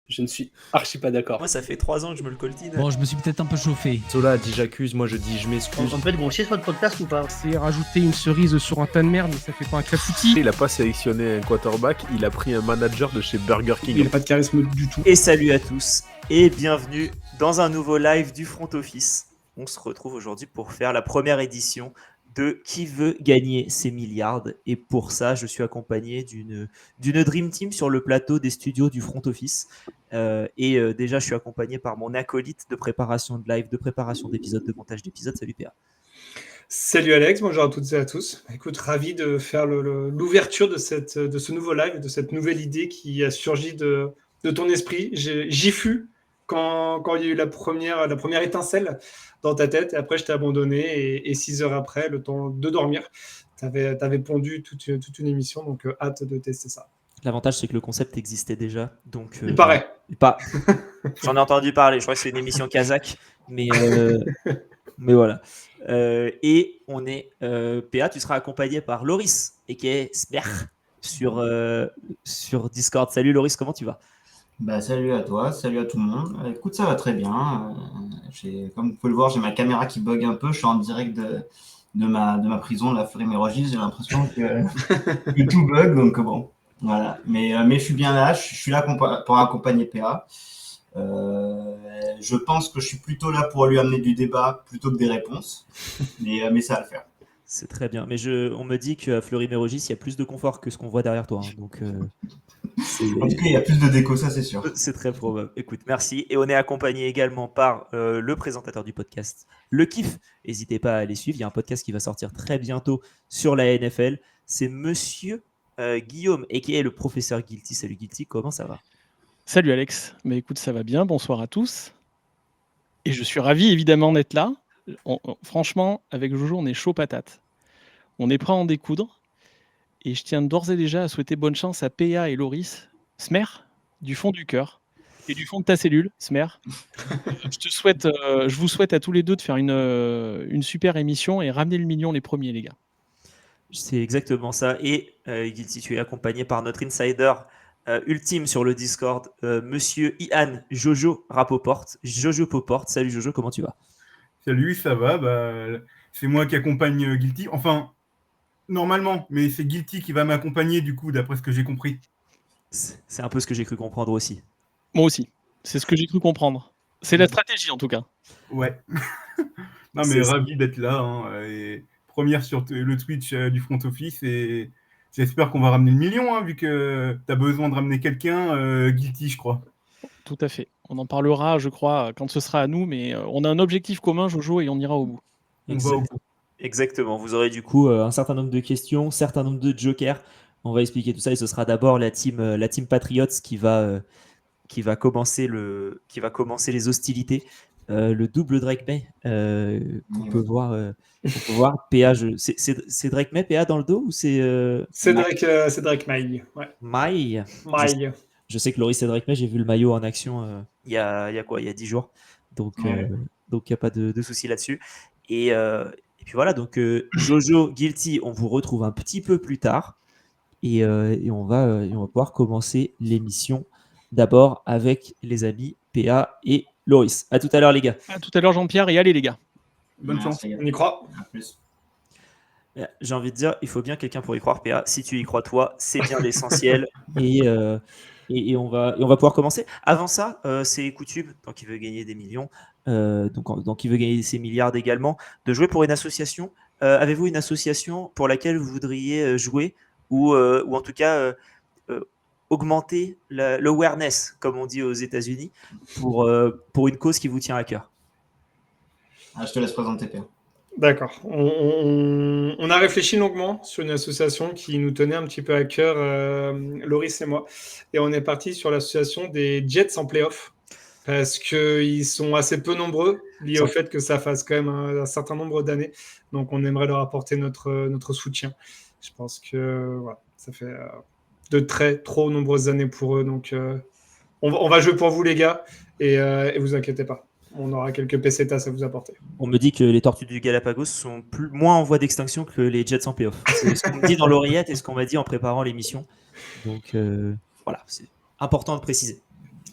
Je ne suis archi pas d'accord. Moi, ça fait 3 ans que je me le coltine. Bon, je me suis peut-être un peu chauffé. Zola a dit j'accuse, moi je dis je m'excuse. On peut être grossier sur le podcast ou pas? C'est rajouter une cerise sur un tas de merde, mais ça fait pas un clafoutis. Il a pas sélectionné un quarterback, il a pris un manager de chez Burger King. Il n'a pas de charisme du tout. Et salut à tous et bienvenue dans un nouveau live du Front Office. On se retrouve aujourd'hui pour faire la première édition de Qui veut gagner ses milliards. Et pour ça, je suis accompagné d'une Dream Team sur le plateau des studios du Front Office. Déjà, je suis accompagné par mon acolyte de préparation de live, de préparation d'épisodes, de montage d'épisodes. Salut PA. Salut Alex, bonjour à toutes et à tous. Écoute, ravi de faire l'ouverture de ce nouveau live, de cette nouvelle idée qui a surgi de ton esprit. J'y fus quand il y a eu la première étincelle dans ta tête, et après je t'ai abandonné, et 6 heures après, le temps de dormir, t'avais pondu toute une émission, donc hâte de tester ça. L'avantage, c'est que le concept existait déjà. Donc, Il paraît. J'en ai entendu parler, je crois que c'est une émission kazakh, mais voilà. Et on est, PA, tu seras accompagné par Loris, a.k.a. Smer, sur Discord. Salut Loris, comment tu vas ? Salut à toi, salut à tout le monde. Écoute, ça va très bien. Comme vous pouvez le voir, j'ai ma caméra qui bug un peu. Je suis en direct de ma prison, la Fleury-Mérogis. J'ai l'impression que tout bug, donc bon, voilà. Mais je suis bien là, je suis là pour accompagner PA. Je pense que je suis plutôt là pour lui amener du débat plutôt que des réponses, mais ça va le faire. C'est très bien. Mais on me dit qu'à Fleury-Mérogis, il y a plus de confort que ce qu'on voit derrière toi. Hein. Donc, en tout cas, il y a plus de déco, ça c'est sûr. C'est très probable. Écoute, merci. Et on est accompagné également par le présentateur du podcast, Le Kiff. N'hésitez pas à aller suivre. Il y a un podcast qui va sortir très bientôt sur la NFL. C'est Monsieur Guillaume, a.k.a. le professeur Guilty. Salut Guilty, comment ça va ? Salut Alex, mais écoute, ça va bien, bonsoir à tous. Et je suis ravi évidemment d'être là. Franchement, avec Jojo, on est chaud patate. On est prêt à en découdre. Et je tiens d'ores et déjà à souhaiter bonne chance à PA et Loris, Smer, du fond du cœur et du fond de ta cellule, Smer. Je vous souhaite à tous les deux de faire une super émission et ramener le million les premiers, les gars. C'est exactement ça. Et Guilty, tu es accompagné par notre insider ultime sur le Discord, Monsieur Ian Jojo Rapoport. Jojo Poport. Salut Jojo, comment tu vas ? Salut, ça va. C'est moi qui accompagne Guilty. Enfin, normalement, mais c'est Guilty qui va m'accompagner du coup, d'après ce que j'ai compris. C'est un peu ce que j'ai cru comprendre aussi. Moi aussi. C'est ce que j'ai cru comprendre. C'est la stratégie en tout cas. Ouais. Non mais ravi d'être là. Hein, et première sur le Twitch du Front Office et j'espère qu'on va ramener le million, hein, vu que tu as besoin de ramener quelqu'un, Guilty, je crois. Tout à fait. On en parlera, je crois, quand ce sera à nous, mais on a un objectif commun, Jojo, et on ira au bout. On va au bout. Exactement. Vous aurez du coup un certain nombre de questions, un certain nombre de jokers. On va expliquer tout ça et ce sera d'abord la team Patriots qui va commencer les hostilités. Le double Drake May qu'on peut voir. PA, c'est Drake May, PA dans le dos ou c'est Drake May. Ouais. May. Je sais que Loris et Drake May, j'ai vu le maillot en action il y a 10 jours. Donc il n'y a pas de souci là-dessus. Et puis voilà, donc Jojo, Guilty, on vous retrouve un petit peu plus tard. Et on va pouvoir commencer l'émission d'abord avec les amis PA et Loris. À tout à l'heure les gars. À tout à l'heure Jean-Pierre et allez les gars. Bonne chance. On y croit. À plus. J'ai envie de dire, il faut bien quelqu'un pour y croire PA. Si tu y crois toi, c'est bien l'essentiel. Et on va pouvoir commencer. Avant ça, c'est coutume, tant qu'il veut gagner des millions, donc il veut gagner ses milliards également, de jouer pour une association. Avez-vous une association pour laquelle vous voudriez jouer ou en tout cas augmenter l'awareness, comme on dit aux États-Unis, pour une cause qui vous tient à cœur? Je te laisse présenter, Pierre. D'accord. On a réfléchi longuement sur une association qui nous tenait un petit peu à cœur, Loris et moi. Et on est parti sur l'association des Jets en play-off. Parce qu'ils sont assez peu nombreux, liés au fait que ça fasse quand même un certain nombre d'années. Donc on aimerait leur apporter notre soutien. Je pense que voilà, ça fait de trop nombreuses années pour eux. Donc on va jouer pour vous les gars. Et vous inquiétez pas. On aura quelques pesetas à vous apporter. On me dit que les tortues du Galapagos sont moins en voie d'extinction que les Jets en playoff. C'est ce qu'on me dit dans l'oreillette et ce qu'on m'a dit en préparant l'émission. Donc voilà, c'est important de préciser.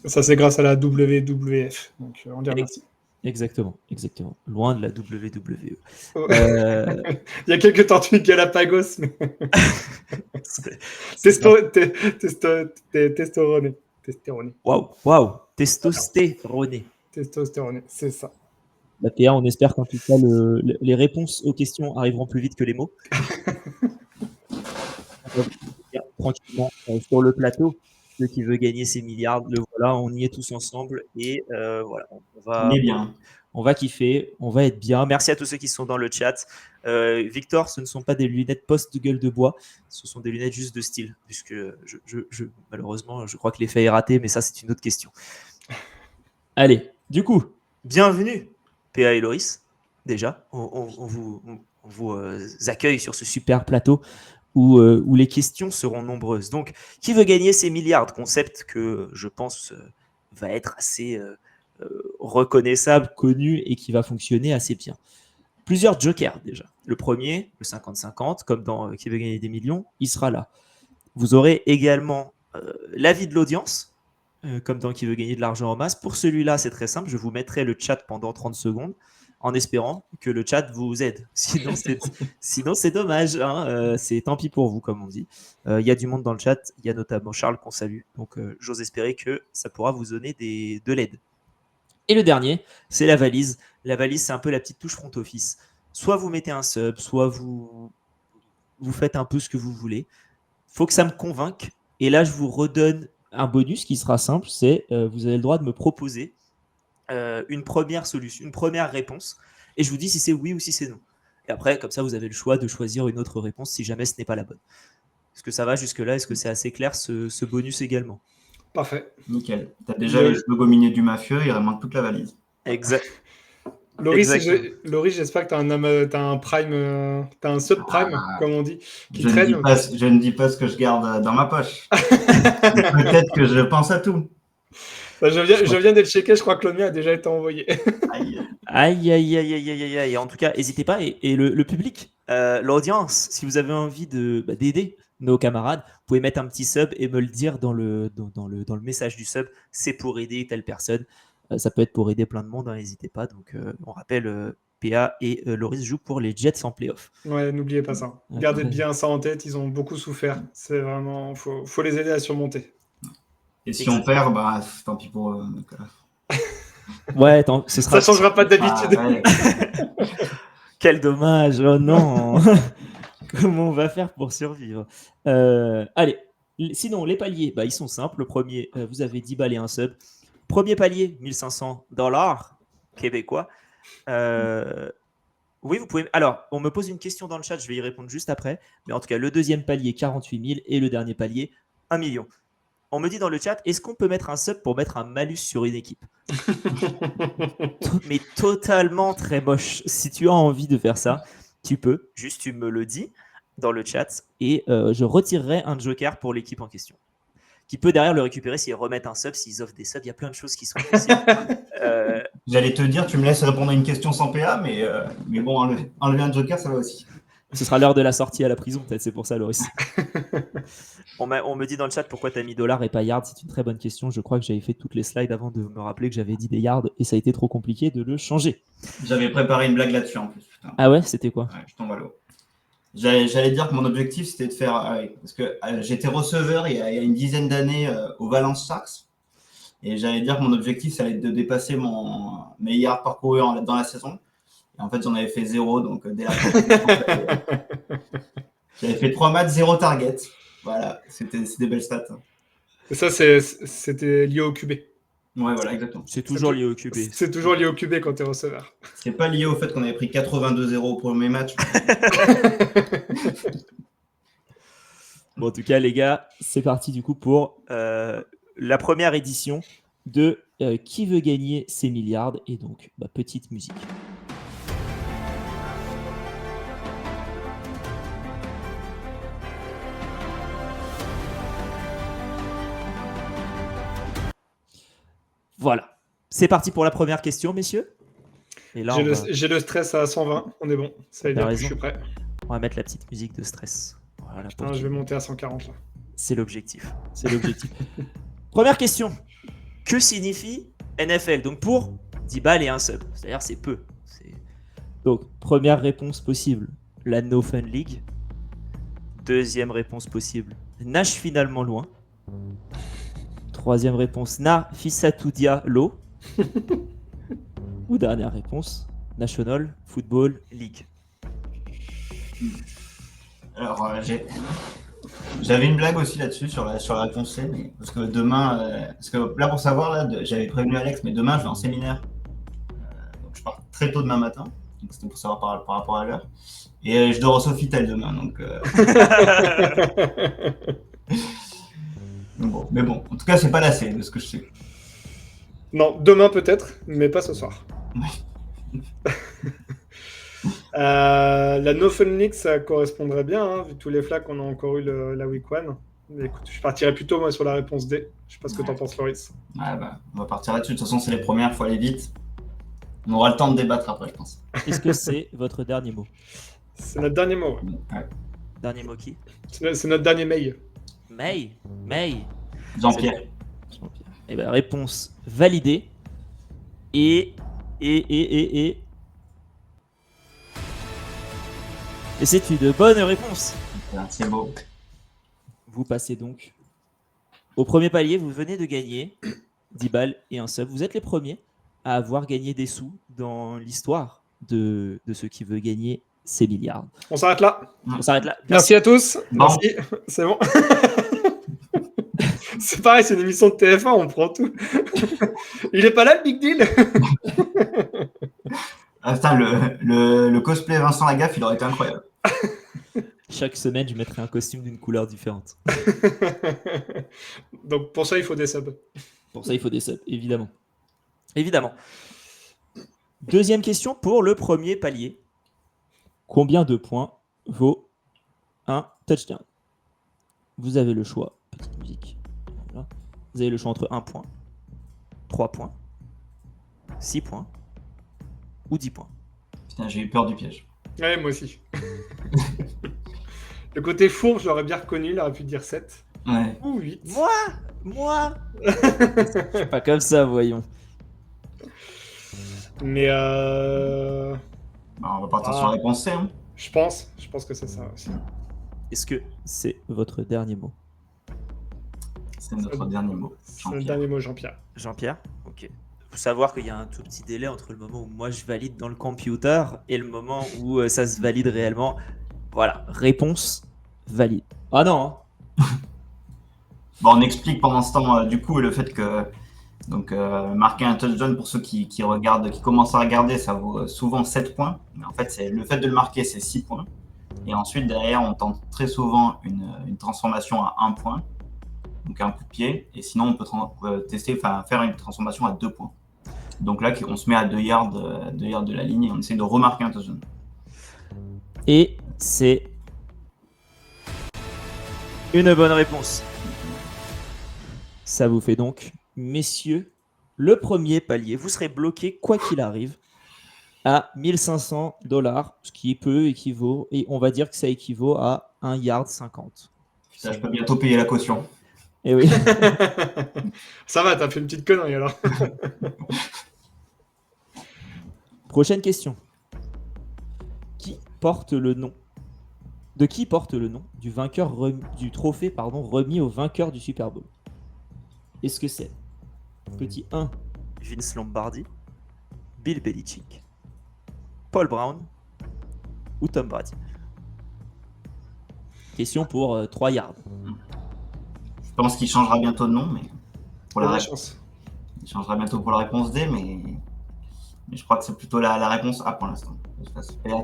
Ça, c'est grâce à la WWF. Donc, on les remercie. Exactement. Loin de la WWE. Il y a quelques tortues Galapagos, mais testostéroné. Waouh, testostéroné. Testostéroné, c'est ça. La PA, on espère qu'en tout cas, les réponses aux questions arriveront plus vite que les mots. Tranquillement, sur le plateau, ceux qui veut gagner ses milliards, le voilà, on y est tous ensemble et voilà, On est bien. on va kiffer, on va être bien. Merci à tous ceux qui sont dans le chat. Victor, ce ne sont pas des lunettes post-gueule de bois, ce sont des lunettes juste de style, puisque malheureusement, je crois que l'effet est raté, mais ça, c'est une autre question. Allez, du coup, bienvenue, PA et Loris. Déjà, on vous accueille sur ce super plateau où les questions seront nombreuses. Donc, qui veut gagner ces milliards? Concept que je pense va être assez reconnaissable, connu et qui va fonctionner assez bien. Plusieurs jokers déjà. Le premier, le 50-50, comme dans Qui veut gagner des millions, il sera là. Vous aurez également l'avis de l'audience, comme dans Qui veut gagner de l'argent en masse. Pour celui-là, c'est très simple. Je vous mettrai le chat pendant 30 secondes en espérant que le chat vous aide. Sinon, c'est dommage. Hein. C'est tant pis pour vous, comme on dit. Il y a du monde dans le chat. Il y a notamment Charles qu'on salue. Donc, j'ose espérer que ça pourra vous donner de l'aide. Et le dernier, c'est la valise. La valise, c'est un peu la petite touche front office. Soit vous mettez un sub, soit vous faites un peu ce que vous voulez. Faut que ça me convainque. Et là, je vous redonne un bonus qui sera simple. C'est vous avez le droit de me proposer une première solution, une première réponse. Et je vous dis si c'est oui ou si c'est non. Et après, comme ça, vous avez le choix de choisir une autre réponse si jamais ce n'est pas la bonne. Est-ce que ça va jusque-là? Est-ce que c'est assez clair ce bonus également? Parfait. Nickel. Tu as déjà le logo minier du mafieux, il manque toute la valise. Exact. Loris, j'espère que tu as un prime, t'as un subprime, comme on dit, qui je traîne. Je ne dis pas ce que je garde dans ma poche. Peut-être que je pense à tout. Je viens d'être checké, je crois que le mien a déjà été envoyé. Aïe. En tout cas, n'hésitez pas. Et le public, l'audience, si vous avez envie d'aider nos camarades, vous pouvez mettre un petit sub et me le dire dans le message du sub. C'est pour aider telle personne. Ça peut être pour aider plein de monde, n'hésitez pas. Donc, on rappelle, PA et Loris jouent pour les Jets en playoff. Ouais, n'oubliez pas ça. Gardez bien ça en tête, ils ont beaucoup souffert. C'est vraiment, faut les aider à surmonter. Et si on perd, bah, tant pis pour eux. Ouais, ça changera pas d'habitude. Ouais. Quel dommage, oh non. Comment on va faire pour survivre? Allez, sinon, les paliers, ils sont simples. Le premier, vous avez 10 balles et un sub. Premier palier, $1500 québécois. Oui, vous pouvez. Alors, on me pose une question dans le chat, je vais y répondre juste après. Mais en tout cas, le deuxième palier, 48 000 et le dernier palier, 1 million. On me dit dans le chat, est-ce qu'on peut mettre un sub pour mettre un malus sur une équipe? Mais totalement très moche. Si tu as envie de faire ça, tu peux. Juste, tu me le dis dans le chat et je retirerai un joker pour l'équipe en question. Qui peut derrière le récupérer s'ils remettent un sub, s'ils offrent des subs. Il y a plein de choses qui sont possibles. J'allais te dire, tu me laisses répondre à une question sans PA, mais bon, enlever un joker, ça va aussi. Ce sera l'heure de la sortie à la prison, peut-être, c'est pour ça, Loris. On me dit dans le chat pourquoi tu as mis $ et pas yard. C'est une très bonne question. Je crois que j'avais fait toutes les slides avant de me rappeler que j'avais dit des yards et ça a été trop compliqué de le changer. J'avais préparé une blague là-dessus en plus. Putain. Ah ouais, c'était quoi? Ouais, je tombe à l'eau. J'allais dire que mon objectif, c'était de faire... parce que j'étais receveur il y a une dizaine d'années au Valence Sharks. Et j'allais dire que mon objectif, ça allait être de dépasser mes yards parcourus dans la saison. Et en fait, j'en avais fait 0. Donc, dès la première j'avais fait 3 matchs, 0 target. Voilà, c'est des belles stats. Et ça, c'était lié au QB. Ouais, voilà, exactement. C'est toujours lié au QB. C'est toujours lié au QB quand tu es receveur. C'est pas lié au fait qu'on avait pris 82-0 au premier match. Bon, en tout cas, les gars, c'est parti du coup pour la première édition de Qui veut gagner ses milliards? Et donc, petite musique. Voilà. C'est parti pour la première question, messieurs. Et là, j'ai le stress à 120. On est bon. Ça veut dire que je suis prêt. On va mettre la petite musique de stress. Voilà, je vais monter à 140 là. C'est l'objectif. Première question. Que signifie NFL? Donc pour 10 balles et un sub. C'est-à-dire c'est peu. Donc première réponse possible, la No Fun League. Deuxième réponse possible, nage finalement loin. Troisième réponse, Na Fisatudia Lo. Ou dernière réponse, National Football League. Alors, j'avais une blague aussi là-dessus, sur la réponse C, mais parce que demain, parce que là, pour savoir, là, j'avais prévenu Alex, mais demain, je vais en séminaire. Donc, je pars très tôt demain matin, donc c'était pour savoir par rapport à l'heure. Et je dors au Sofitel demain, donc... bon, mais bon, en tout cas, c'est pas la C, de ce que je sais. Non, demain peut-être, mais pas ce soir. La No Fun League, ça correspondrait bien, hein, vu tous les flags qu'on a encore eu la week 1. Mais écoute, je partirais plutôt moi sur la réponse D. Je sais pas ce que t'en penses, Loris. Ouais, bah, on va partir là-dessus. De toute façon, c'est les premières, faut aller vite. On aura le temps de débattre après, je pense. Est-ce que c'est votre dernier mot? C'est notre dernier mot. Ouais. Dernier mot qui? C'est notre dernier mail. May. Jean-Pierre. Eh ben, réponse validée. Et c'est une bonne réponse. C'est beau. Vous passez donc au premier palier. Vous venez de gagner 10 balles et un sub. Vous êtes les premiers à avoir gagné des sous dans l'histoire de ceux qui veulent gagner ces milliards. On s'arrête là. On s'arrête là. Merci à tous. Bon. Merci. C'est bon. C'est pareil, c'est une émission de TF1, on prend tout. Il est pas là, le Big Deal. Ah, putain, le cosplay Vincent Lagaffe, il aurait été incroyable. Chaque semaine, je mettrai un costume d'une couleur différente. Donc pour ça, il faut des subs. Pour ça, il faut des subs, évidemment. Évidemment. Deuxième question pour le premier palier. Combien de points vaut un touchdown? Vous avez le choix. Petite musique. Voilà. Vous avez le choix entre 1 point, 3 points, 6 points ou 10 points. Putain, j'ai eu peur du piège. Ouais, moi aussi. Le côté fourbe, je l'aurais bien reconnu, il aurait pu dire 7 Ouais. ou 8. Moi Je suis pas comme ça, voyons. Mais Bah, on va partir sur la réponse C. Hein. je pense que c'est ça aussi. Est-ce que c'est votre dernier mot? C'est notre dernier mot. C'est le Jean-Pierre. dernier mot, Jean-Pierre. Jean-Pierre? Ok. Il faut savoir qu'il y a un tout petit délai entre le moment où moi je valide dans le computer et le moment où ça se valide réellement. Voilà, réponse valide. Ah non, hein. Bon, on explique pendant ce temps, du coup, le fait que donc, marquer un touchdown pour ceux qui regardent, qui commencent à regarder, ça vaut souvent 7 points. Mais en fait, le fait de le marquer, c'est 6 points. Et ensuite, derrière, on tente très souvent une transformation à 1 point. Donc un coup de pied. Et sinon, on peut faire une transformation à 2 points. Donc là, on se met à 2 yards de la ligne et on essaie de remarquer un touchdown. Et c'est une bonne réponse. Ça vous fait donc, messieurs, le premier palier. Vous serez bloqué, quoi qu'il arrive, à 1500 $, ce qui peut équivaut, et on va dire que ça équivaut à 1,50 yard. Putain, je peux bientôt payer la caution. Et oui. Ça va, t'as fait une petite connerie alors. Prochaine question. De qui porte le nom du vainqueur du trophée remis au vainqueur du Super Bowl? Est-ce que c'est petit 1, Vince Lombardi, Bill Belichick, Paul Brown ou Tom Brady? Question pour 3 yards. Je pense qu'il changera bientôt de nom, mais pour On a la la réponse. chance. Il changera bientôt pour la réponse D, mais je crois que c'est plutôt la réponse A pour l'instant.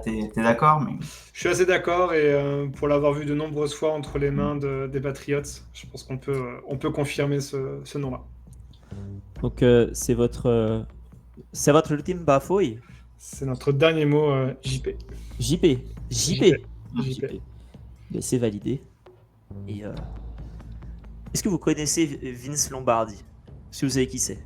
T'es d'accord, mais Je suis assez d'accord et pour l'avoir vu de nombreuses fois entre les mains des Patriots, je pense qu'on peut confirmer ce nom-là. Donc c'est votre ultime bafouille. C'est notre dernier mot, JP. JP. JP. Ben, c'est validé. Et est-ce que vous connaissez Vince Lombardi? Est-ce que vous savez qui c'est?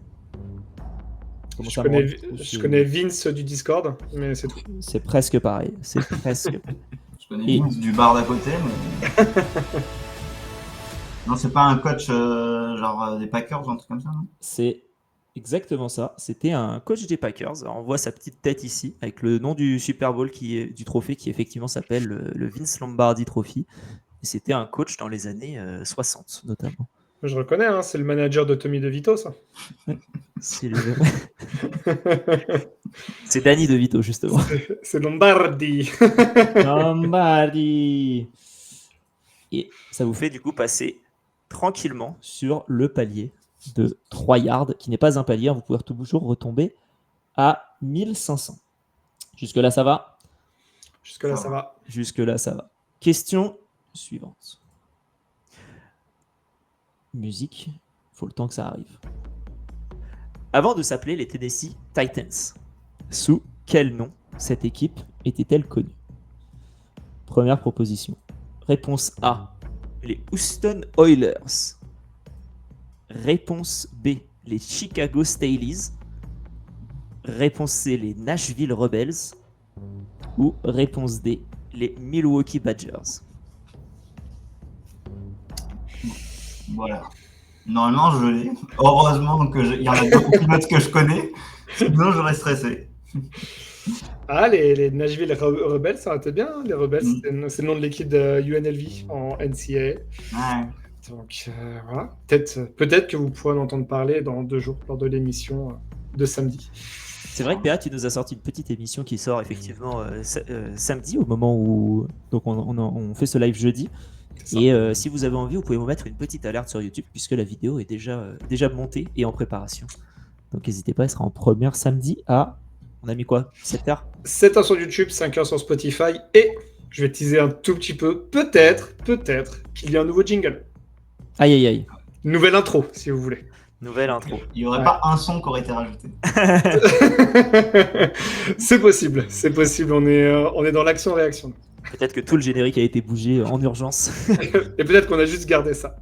Je connais Vince du Discord, mais c'est tout. C'est presque pareil. C'est presque. je connais Vince du bar d'à côté, mais... Non, c'est pas un coach genre des Packers ou un truc comme ça, non? C'est exactement ça. C'était un coach des Packers. Alors, on voit sa petite tête ici, avec le nom du Super Bowl du trophée qui effectivement s'appelle le Vince Lombardi Trophy. Et c'était un coach dans les années 60, notamment. Je reconnais, hein, c'est le manager de Tommy DeVito, ça. C'est le... C'est Danny DeVito, justement. C'est Lombardi. Lombardi. Et ça vous fait du coup passer tranquillement sur le palier de 3 yards, qui n'est pas un palier, hein, vous pouvez toujours retomber à 1500. Jusque-là, ça va? Jusque-là, ça va. Jusque-là, ça va. Question suivante. Musique, il faut le temps que ça arrive. Avant de s'appeler les Tennessee Titans, sous quel nom cette équipe était-elle connue? Première proposition. Réponse A, les Houston Oilers. Réponse B, les Chicago Staleys. Réponse C, les Nashville Rebels. Ou réponse D, les Milwaukee Badgers. Voilà. Normalement, je l'ai. Heureusement qu'il y en a beaucoup d'autres que je connais. Sinon, j'aurais stressé. Ah, les Nashville Rebels, ça aurait été bien. Les Rebels, c'est le nom de l'équipe de UNLV en NCAA. Ouais. Donc, voilà. Peut-être que vous pourrez en entendre parler dans 2 jours, lors de l'émission de samedi. C'est vrai que PA, tu nous as sorti une petite émission qui sort effectivement samedi, au moment où donc on fait ce live jeudi. Et si vous avez envie, vous pouvez vous mettre une petite alerte sur YouTube, puisque la vidéo est déjà montée et en préparation. Donc n'hésitez pas, elle sera en première samedi à... On a mis quoi? 7h? 7h sur YouTube, 5h sur Spotify. Et je vais teaser un tout petit peu. Peut-être qu'il y a un nouveau jingle. Aïe aïe aïe. Nouvelle intro, si vous voulez. Nouvelle intro. Il n'y aurait pas un son qui aurait été rajouté. C'est possible. On est dans l'action-réaction. Peut-être que tout le générique a été bougé en urgence. Et peut-être qu'on a juste gardé ça.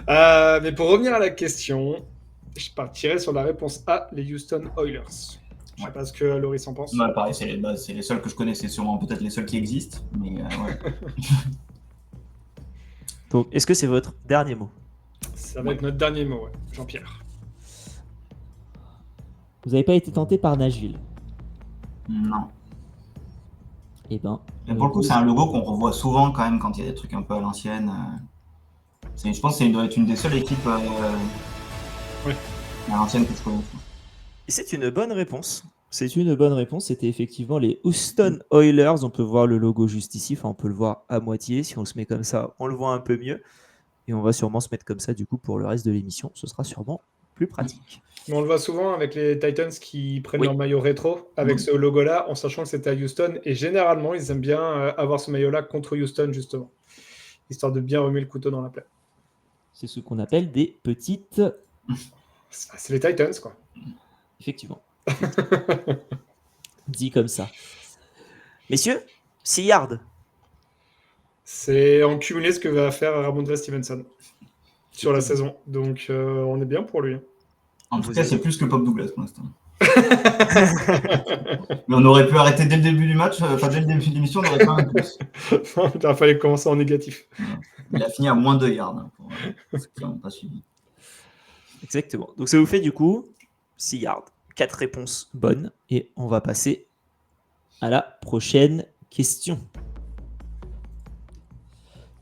Mais pour revenir à la question, je partirais sur la réponse A, les Houston Oilers. Je sais pas ce que Loris en pense. Ouais, pareil, c'est les seuls que je connais, c'est sûrement peut-être les seuls qui existent. Mais ouais. Donc, est-ce que c'est votre dernier mot? Ça va être notre dernier mot, ouais. Jean-Pierre. Vous n'avez pas été tenté par Nashville? Non. Eh ben. Mais pour le coup, c'est un logo qu'on revoit souvent quand même quand il y a des trucs un peu à l'ancienne. Je pense que ça doit être une des seules équipes à l'ancienne que je connais. Et c'est une bonne réponse. C'était effectivement les Houston Oilers. On peut voir le logo juste ici. Enfin, on peut le voir à moitié. Si on se met comme ça, on le voit un peu mieux. Et on va sûrement se mettre comme ça du coup pour le reste de l'émission. Ce sera sûrement plus pratique. Mais on le voit souvent avec les Titans qui prennent leur maillot rétro avec ce logo-là, en sachant que c'était à Houston. Et généralement, ils aiment bien avoir ce maillot-là contre Houston, justement. Histoire de bien remuer le couteau dans la plaie. C'est ce qu'on appelle des petites... C'est les Titans, quoi. Effectivement. Dit comme ça. Messieurs, 6 yards. C'est en cumulé ce que va faire Ramondre Stevenson sur la saison. Donc, on est bien pour lui. En tout cas, c'est plus que Pop Douglas pour l'instant. Mais on aurait pu arrêter dès le début du match, dès le début de l'émission, on aurait pas un plus. Il fallait commencer en négatif. Il a fini à moins 2 yards pour ceux qui n'ont pas suivi. Exactement. Donc ça vous fait du coup 6 yards. 4 réponses bonnes. Et on va passer à la prochaine question.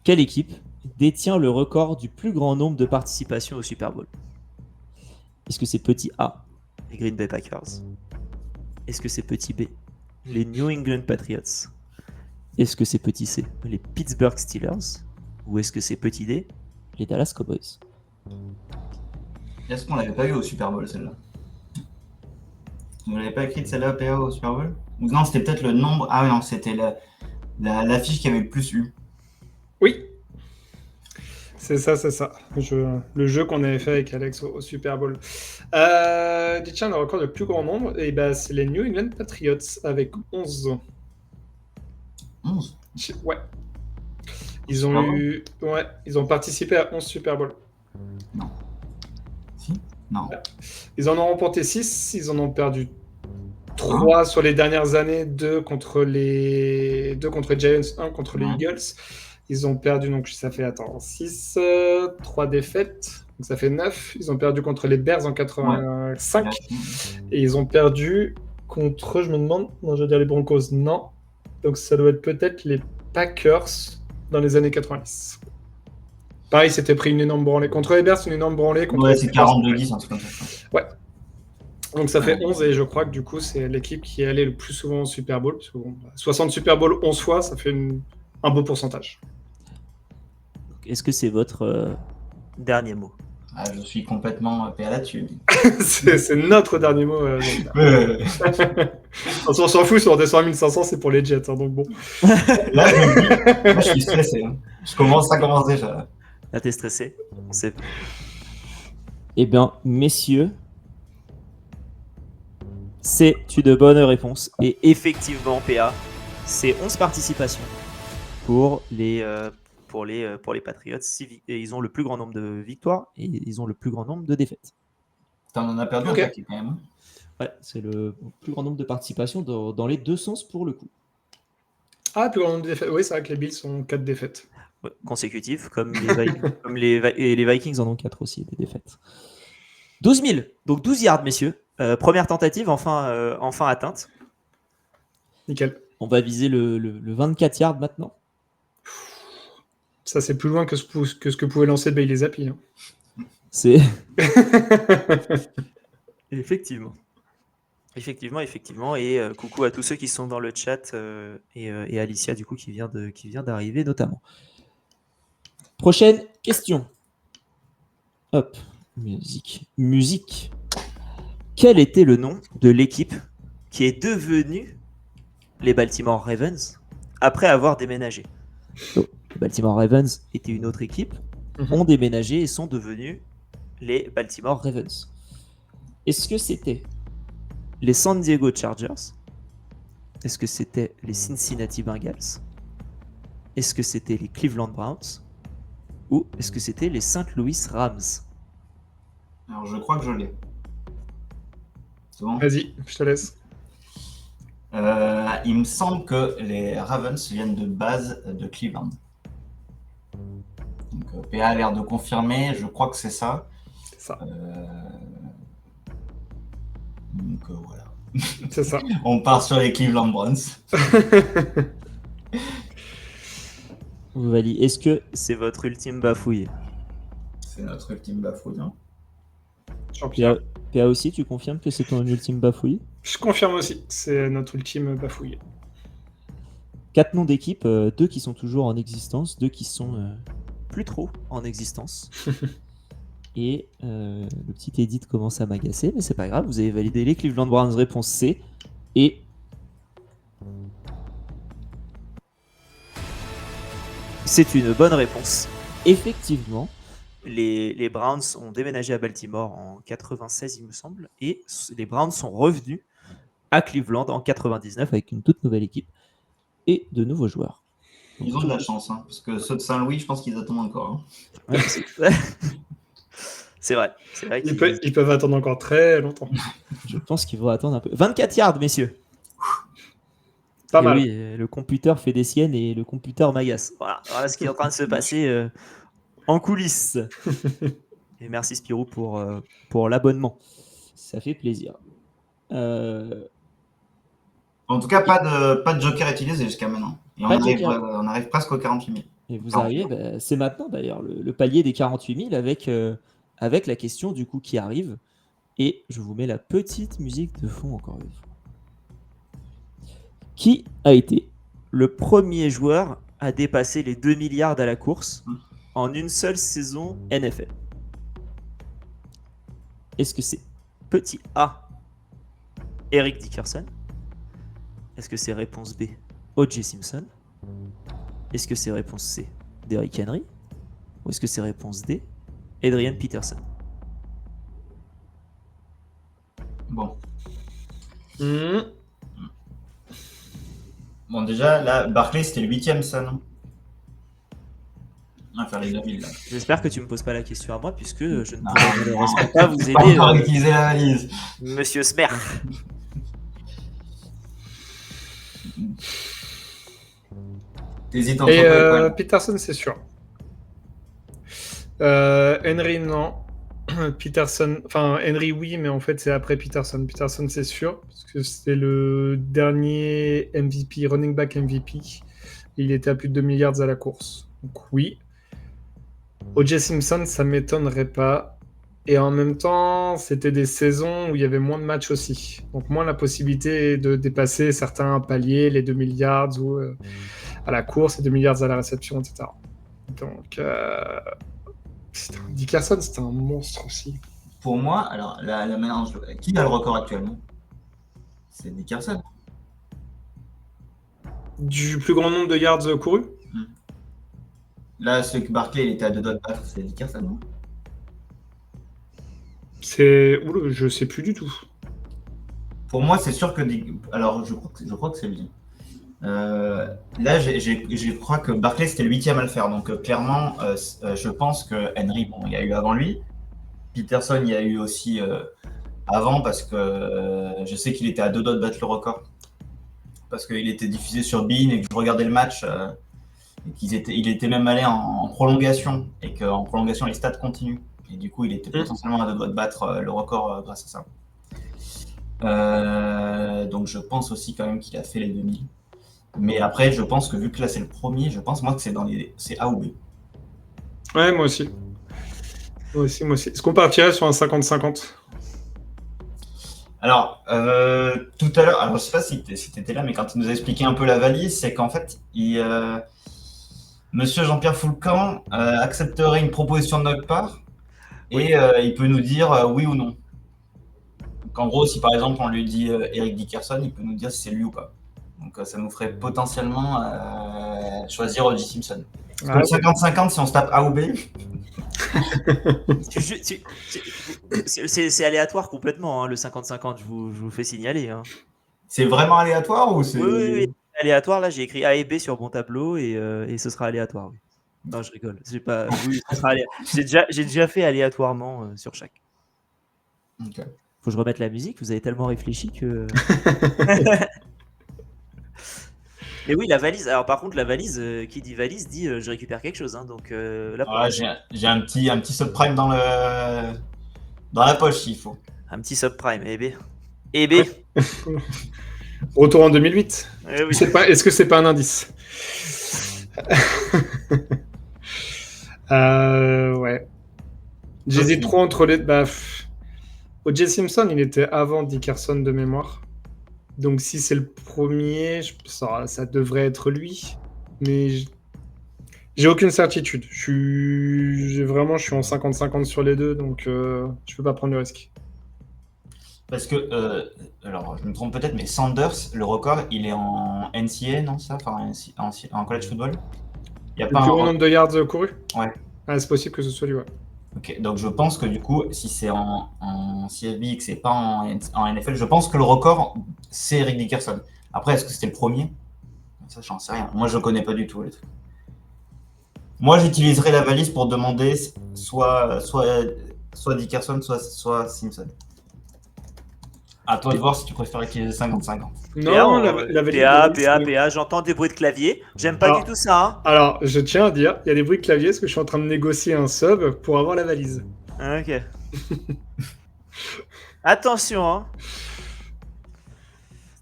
Quelle équipe détient le record du plus grand nombre de participations au Super Bowl? Est-ce que c'est petit A, les Green Bay Packers? Est-ce que c'est petit B, les New England Patriots? Est-ce que c'est petit C, les Pittsburgh Steelers? Ou est-ce que c'est petit D, les Dallas Cowboys? Est-ce qu'on l'avait pas eu au Super Bowl, celle-là? Vous l'avez pas écrite celle-là PA au Super Bowl? Ou non, c'était peut-être le nombre... Ah oui, non, c'était l'affiche qui avait le plus eu. Oui. C'est ça. Le jeu qu'on avait fait avec Alex au Super Bowl. Détient le record de plus grand nombre, et c'est les New England Patriots avec 11. 11? Ouais. Ils ont participé à 11 Super Bowl. Non. Si? Non. Ouais. Ils en ont remporté 6, ils en ont perdu 3 sur les dernières années, 2 contre les Giants, 1 contre les Eagles. Ils ont perdu, donc ça fait 6, 3 défaites, Donc ça fait 9. Ils ont perdu contre les Bears en 85. Ouais. Et ils ont perdu contre, je me demande, non, je veux dire les Broncos, non. Donc ça doit être peut-être les Packers dans les années 90. Pareil, c'était pris une énorme branlée. Contre les Bears, une énorme branlée. Contre Ouais, les c'est Packers, 42-10, un truc comme ça. Ouais. Donc ça fait 11 et je crois que du coup, c'est l'équipe qui est allée le plus souvent au Super Bowl. Parce que, bon, 60 Super Bowl 11 fois, ça fait un beau pourcentage. Est-ce que c'est votre dernier mot? Ah, je suis complètement PA là-dessus. c'est notre dernier mot. Donc, Ouais. on s'en fout, si on descend à 1500, c'est pour les Jets. Hein, donc bon. Là, je me dis, moi, je suis stressé. Hein. Ça commence déjà. Là, t'es stressé? On sait. Eh bien, messieurs, c'est une bonne réponse. Et effectivement, PA, c'est 11 participations pour les Patriots. Et ils ont le plus grand nombre de victoires et ils ont le plus grand nombre de défaites. T'en en as perdu Ok. un paquet quand même. Ouais, c'est le plus grand nombre de participations dans les deux sens pour le coup. Ah, plus grand nombre de défaites. Oui, c'est vrai que les Bills ont 4 défaites. Ouais, consécutives, comme les Vikings en ont 4 aussi, des défaites. 12 000, donc 12 yards, messieurs. Première tentative, enfin atteinte. Nickel. On va viser le 24 yards maintenant. Ça, c'est plus loin que ce que pouvait lancer Bailey Zappi. Hein. C'est effectivement. Et coucou à tous ceux qui sont dans le chat et Alicia du coup qui vient d'arriver notamment. Prochaine question. Hop, musique. Quel était le nom de l'équipe qui est devenue les Baltimore Ravens après avoir déménagé? Donc, les Baltimore Ravens étaient une autre équipe, ont déménagé et sont devenus les Baltimore Ravens. Est-ce que c'était les San Diego Chargers? Est-ce que c'était les Cincinnati Bengals? Est-ce que c'était les Cleveland Browns? Ou est-ce que c'était les St. Louis Rams? Alors, je crois que je l'ai. C'est bon. Vas-y, je te laisse. Il me semble que les Ravens viennent de base de Cleveland. Donc, PA a l'air de confirmer. Je crois que c'est ça. C'est ça. Donc, voilà. C'est ça. On part sur les Cleveland Browns. Vali, est-ce que c'est votre ultime bafouille? C'est notre ultime bafouille. Hein. Champion. PA aussi, tu confirmes que c'est ton ultime bafouille? Je confirme aussi, c'est notre ultime bafouille. 4 noms d'équipes, 2 qui sont toujours en existence, 2 qui sont plus trop en existence. Et le petit Edith commence à m'agacer, mais c'est pas grave, vous avez validé les Cleveland Browns, réponse C. Et c'est une bonne réponse. Effectivement, les Browns ont déménagé à Baltimore en 96, il me semble, et les Browns sont revenus à Cleveland en 99 avec une toute nouvelle équipe et de nouveaux joueurs. Ils ont de la chance, hein, parce que ceux de Saint-Louis, je pense qu'ils attendent encore. Hein. Ouais, c'est vrai. Ils peuvent attendre encore très longtemps. Je pense qu'ils vont attendre un peu. 24 yards, messieurs. Pas Et mal. oui, le computer fait des siennes et le computer m'agace. Voilà ce qui est en train de se passer en coulisses. Et merci Spirou pour l'abonnement. Ça fait plaisir. En tout cas, pas de joker utilisé jusqu'à maintenant. Et on arrive presque aux 48 000. Et vous arrivez, c'est maintenant d'ailleurs, le palier des 48 000 avec la question du coup qui arrive. Et je vous mets la petite musique de fond encore une fois. Qui a été le premier joueur à dépasser les 2 milliards à la course en une seule saison NFL? Est-ce que c'est petit A, Eric Dickerson? Est-ce que c'est réponse B, O.J. Simpson? Est-ce que c'est réponse C, Derrick Henry? Ou est-ce que c'est réponse D, Adrian Peterson? Bon. Bon, déjà, là, Barclay, c'était le 8e, ça, non? On va faire les 2000, là. J'espère que tu me poses pas la question à moi, puisque je ne Non, pourrai malheureusement pas vous Pas encore aider, utiliser la valise. Monsieur Smer. T'hésites entre Et quoi? Peterson, c'est sûr. Henry, non. Peterson, enfin Henry oui, mais en fait c'est après Peterson. Peterson c'est sûr, parce que c'était le dernier MVP, running back MVP. Il était à plus de 2 milliards à la course. Donc oui. O.J. Simpson, ça m'étonnerait pas. Et en même temps, c'était des saisons où il y avait moins de matchs aussi. Donc moins la possibilité de dépasser certains paliers, les 2 milliards ou à la course et 2 milliards à la réception, etc. Donc Dickerson, c'était un monstre aussi. Pour moi, alors la manière dont qui a le record actuellement? C'est Dickerson. Du plus grand nombre de yards courus? Là, celui que Barclay il était à 2 doigts de battre, c'est Dickerson, non? Je sais plus du tout. Pour moi, c'est sûr que. Alors, je crois que c'est lui. Là, je crois que Barclay c'était le 8e à le faire. Donc, clairement, je pense que Henry, bon, il y a eu avant lui. Peterson, il y a eu aussi avant parce que je sais qu'il était à 2 doigts de battre le record. Parce qu'il était diffusé sur Bein et que je regardais le match. Il était même allé en prolongation et qu'en prolongation, les stats continuent. Et du coup, il était potentiellement à 2 doigts de battre le record grâce à ça. Donc, je pense aussi quand même qu'il a fait les 2000. Mais après, je pense que vu que là, c'est le premier, je pense moi que c'est A ou B. Ouais, moi aussi. Moi aussi. Est-ce qu'on partirait sur un 50-50? Alors, tout à l'heure, alors je sais pas si tu étais là, mais quand il nous a expliqué un peu la valise, c'est qu'en fait, Monsieur Jean-Pierre Foulcan accepterait une proposition de notre part et il peut nous dire oui ou non. Donc en gros, si par exemple on lui dit Eric Dickerson, il peut nous dire si c'est lui ou pas. Donc ça nous ferait potentiellement choisir O.J. Simpson. Parce que le 50-50, si on se tape A ou B. C'est aléatoire complètement, hein, le 50-50, je vous fais signaler. Hein. C'est vraiment aléatoire ou c'est... Oui. Aléatoire, là j'ai écrit A et B sur mon tableau et ce sera aléatoire. Oui. Non, je rigole. Oui, ce sera j'ai déjà fait aléatoirement sur chaque. Okay. Faut que je remette la musique, vous avez tellement réfléchi que... Mais oui, la valise. Alors par contre, la valise, qui dit valise dit je récupère quelque chose. Hein, donc là, j'ai un petit subprime dans la poche s'il faut. Un petit subprime. Et B. Retour en 2008. Oui. Est-ce que c'est pas un indice? Ouais. J'hésite trop entre les. O.J. Simpson, il était avant Dickerson de mémoire. Donc si c'est le premier, ça devrait être lui. Mais j'ai aucune certitude. Je suis en 50-50 sur les deux, donc je peux pas prendre le risque. Parce que, alors je me trompe peut-être, mais Sanders, le record, il est en NCAA, non ça? Enfin, en college football? Il y a pas un plus grand nombre de yards courus? Ouais. Ah, c'est possible que ce soit lui, ouais. Ok, donc je pense que du coup, si c'est en CFB et que c'est pas en NFL, je pense que le record, c'est Eric Dickerson. Après, est-ce que c'était le premier? Ça, j'en sais rien. Moi, je connais pas du tout les trucs. Moi, j'utiliserai la valise pour demander soit Dickerson, soit Simpson. À toi de voir si tu préfères utiliser 50-50. Non, la valise. PA, j'entends des bruits de clavier. J'aime pas du tout ça. Hein. Alors, je tiens à dire, il y a des bruits de clavier parce que je suis en train de négocier un sub pour avoir la valise. Ok. Attention, hein.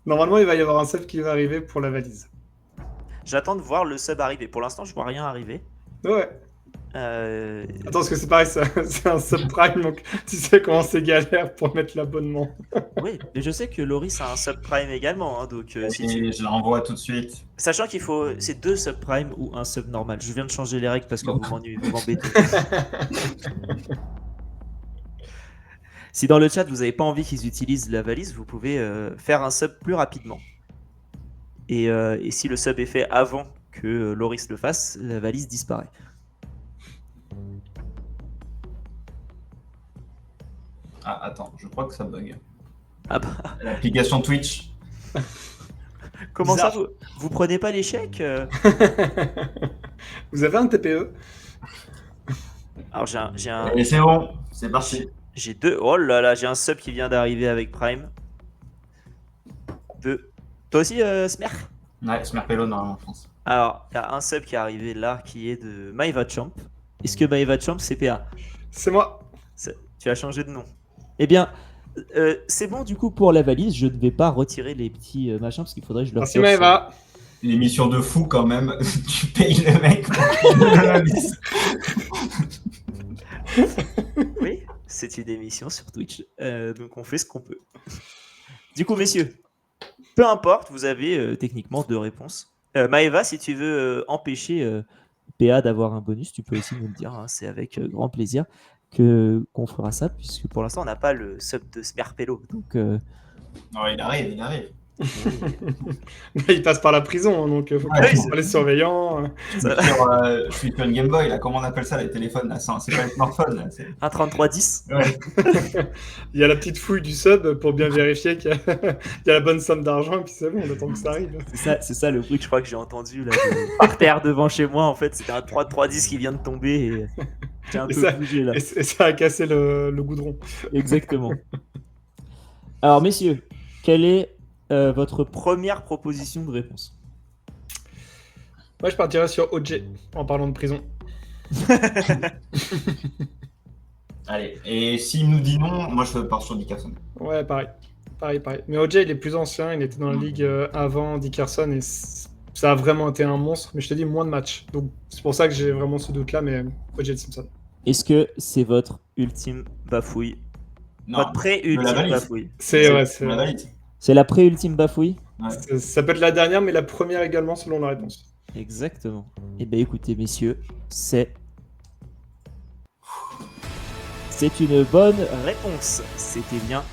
Normalement, il va y avoir un sub qui va arriver pour la valise. J'attends de voir le sub arriver. Pour l'instant, je vois rien arriver. Ouais. Attends, parce que c'est pareil, c'est un subprime, donc tu sais comment c'est galère pour mettre l'abonnement. Oui, mais je sais que Loris a un subprime également, hein, donc je l'envoie tout de suite. Sachant qu'il faut, c'est 2 subprimes ou un sub normal. Je viens de changer les règles parce que vous m'embêtez. Si dans le chat vous n'avez pas envie qu'ils utilisent la valise, vous pouvez faire un sub plus rapidement. Et si le sub est fait avant que Loris le fasse, la valise disparaît. Ah, attends, je crois que ça bug. Ah bah. L'application Twitch. Comment bizarre. Ça, vous prenez pas l'échec Vous avez un TPE? Alors j'ai un... Et c'est bon, c'est parti. J'ai deux... Oh là là, j'ai un sub qui vient d'arriver avec Prime. Toi aussi, Smer? Ouais, Smerpello, normalement, je pense. Alors, il y a un sub qui est arrivé là, qui est de Maeva Champ. Est-ce que Maeva Champ, c'est PA? C'est moi. Tu as changé de nom. Eh bien, c'est bon du coup pour la valise. Je ne vais pas retirer les petits machins parce qu'il faudrait que je leur Merci Maëva. L'émission de fou quand même. Tu payes le mec pour qu'il donne la liste. Oui, c'est une émission sur Twitch. Donc on fait ce qu'on peut. Du coup, messieurs, peu importe, vous avez techniquement 2 réponses. Maëva, si tu veux empêcher PA d'avoir un bonus, tu peux aussi nous le dire. Hein, c'est avec grand plaisir qu'on fera ça, puisque pour l'instant, on n'a pas le sub de Smerpello. Donc, Non, il arrive. Il passe par la prison, hein, donc faut pas Ouais, les surveillants. Je suis sur une Game Boy, là, comment on appelle ça, les téléphones là, c'est pas les smartphones. Là, un 3310. Ouais. Il y a la petite fouille du sub pour bien vérifier qu'il y a la bonne somme d'argent, et puis c'est bon, on attend que ça arrive. C'est ça le bruit que je crois que j'ai entendu là, par terre devant chez moi. En fait, c'était un 3310 qui vient de tomber et j'ai un peu bougé là. Et ça a cassé le goudron. Exactement. Alors, messieurs, quelle est votre première proposition de réponse? Moi, je partirais sur OJ en parlant de prison. Allez, et s'il nous dit non, moi je pars sur Dickerson. Ouais, pareil. Mais OJ, il est plus ancien, il était dans la ligue avant Dickerson et ça a vraiment été un monstre. Mais je te dis, moins de matchs. Donc, c'est pour ça que j'ai vraiment ce doute-là, mais OJ Simpson. Est-ce que c'est votre ultime bafouille? Non, Votre pré-ultime bafouille. C'est la valide. C'est la pré-ultime bafouille? Ouais. Ça peut être la dernière, mais la première également, selon la réponse. Exactement. Eh bien, écoutez, messieurs, c'est une bonne réponse. C'était bien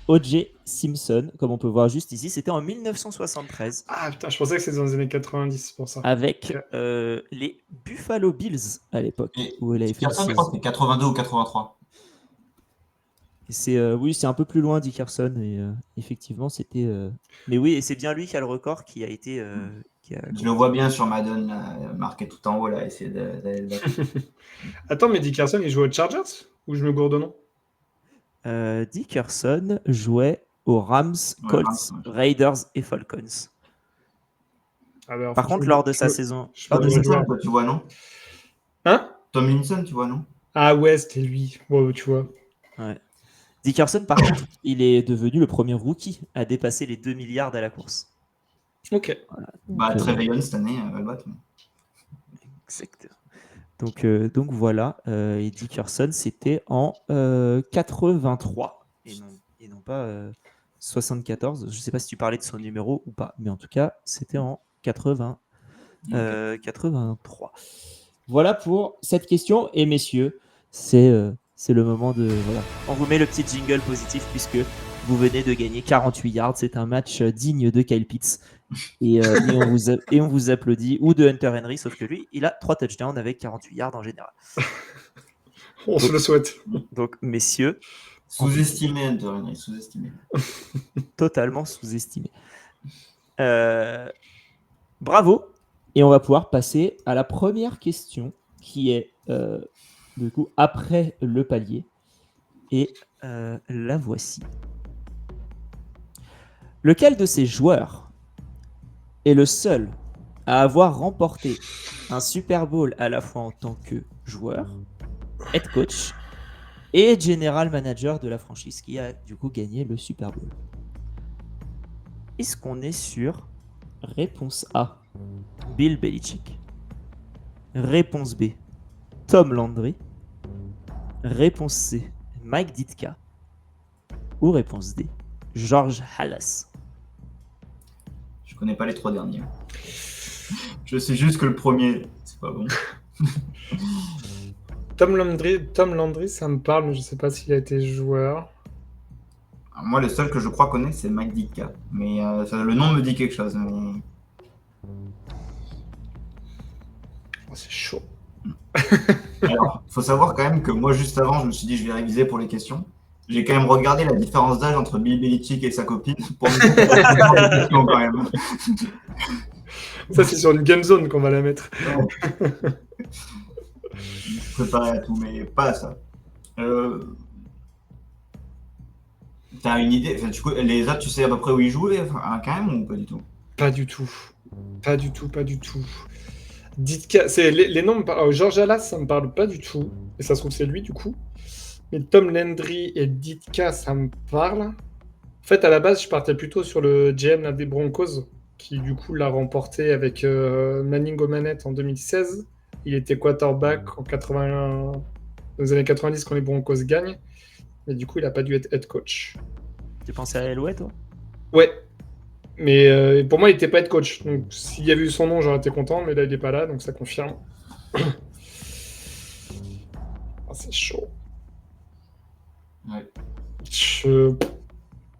O.J. Simpson, comme on peut voir juste ici. C'était en 1973 Ah putain, je pensais que c'était dans les années 90 pour ça. avec les Buffalo Bills à l'époque. Et Où elle avait fait Dickerson, je crois que c'est 82 ou 83. oui, c'est un peu plus loin Dickerson et effectivement c'était. Mais oui, et c'est bien lui qui a le record qui a été. Je le vois bien sur Madden, là, marqué tout en haut, là, essayer d'aller Attends, mais Dickerson, il joue aux Chargers? Ou je me gourde au nom? Dickerson jouait aux Rams, Colts, Rams, ouais. Raiders et Falcons. Alors, Par contre, lors de sa saison. Tom Linson, toi, tu vois, non? Hein? Tom Linson, tu vois, non? Ah ouais, c'était lui. Ouais, tu vois. Ouais. Dickerson, par contre, il est devenu le premier rookie à dépasser les 2 milliards à la course. Ok. Bah, Trevelyan cette année, va le battre. Exact. Donc voilà, et Dickerson, c'était en 83 et non pas 74. Je ne sais pas si tu parlais de son numéro ou pas, mais en tout cas, c'était en 83. Voilà pour cette question. Et messieurs, c'est le moment de... Voilà. On vous met le petit jingle positif puisque vous venez de gagner 48 yards. C'est un match digne de Kyle Pitts. Et on vous applaudit. Ou de Hunter Henry, sauf que lui, il a 3 touchdowns avec 48 yards en général. On se le souhaite. Donc, messieurs... Sous-estimé, Hunter Henry, sous-estimé. Totalement sous-estimé. Bravo. Et on va pouvoir passer à la première question qui est du coup après le palier. Et la voici. Lequel de ces joueurs est le seul à avoir remporté un Super Bowl à la fois en tant que joueur, head coach et general manager de la franchise qui a du coup gagné le Super Bowl? Est-ce qu'on est sur réponse A, Bill Belichick, réponse B, Tom Landry, réponse C, Mike Ditka ou réponse D, George Halas? Je connais pas les 3 derniers. Je sais juste que le premier, c'est pas bon. Tom Landry, ça me parle, mais je sais pas s'il a été joueur. Alors, moi, le seul que je crois connaître, c'est Mike Ditka. Mais le nom me dit quelque chose. Mais... Oh, c'est chaud. Alors, faut savoir quand même que moi, juste avant, je me suis dit, je vais réviser pour les questions. J'ai quand même regardé la différence d'âge entre Bill Belichick et sa copine pour me dire les questions quand même. Ça, c'est sur une game zone qu'on va la mettre. Préparé à tout, mais pas à ça. T'as une idée, enfin, les autres, tu sais à peu près où ils jouent, quand même, ou pas du tout? Pas du tout. Dites les noms me parlent. George Halas, ça me parle pas du tout. Et ça se trouve, c'est lui, du coup. Mais Tom Landry et Ditka, ça me parle. En fait, à la base, je partais plutôt sur le GM là, des Broncos, qui du coup l'a remporté avec Manning aux manettes en 2016. Il était quarterback en 80... dans les années 90 quand les Broncos gagnent. Mais du coup, il n'a pas dû être head coach. Tu pensais à Elway, toi? Ouais. Mais pour moi, il n'était pas head coach. Donc, s'il y avait eu son nom, j'aurais été content. Mais là, il n'est pas là, donc ça confirme. Ah, c'est chaud. Ouais.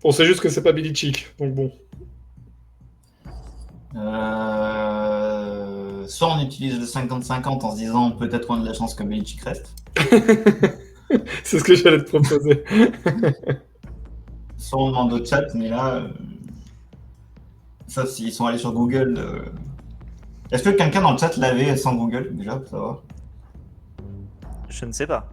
On sait juste que c'est pas Billy Chick, donc bon. Soit on utilise le 50-50 en se disant peut-être on a de la chance que Belichick reste. C'est ce que j'allais te proposer. Soit on demande au chat, mais là, ça, s'ils sont allés sur Google. Est-ce que quelqu'un dans le chat l'avait sans Google déjà pour savoir? Je ne sais pas.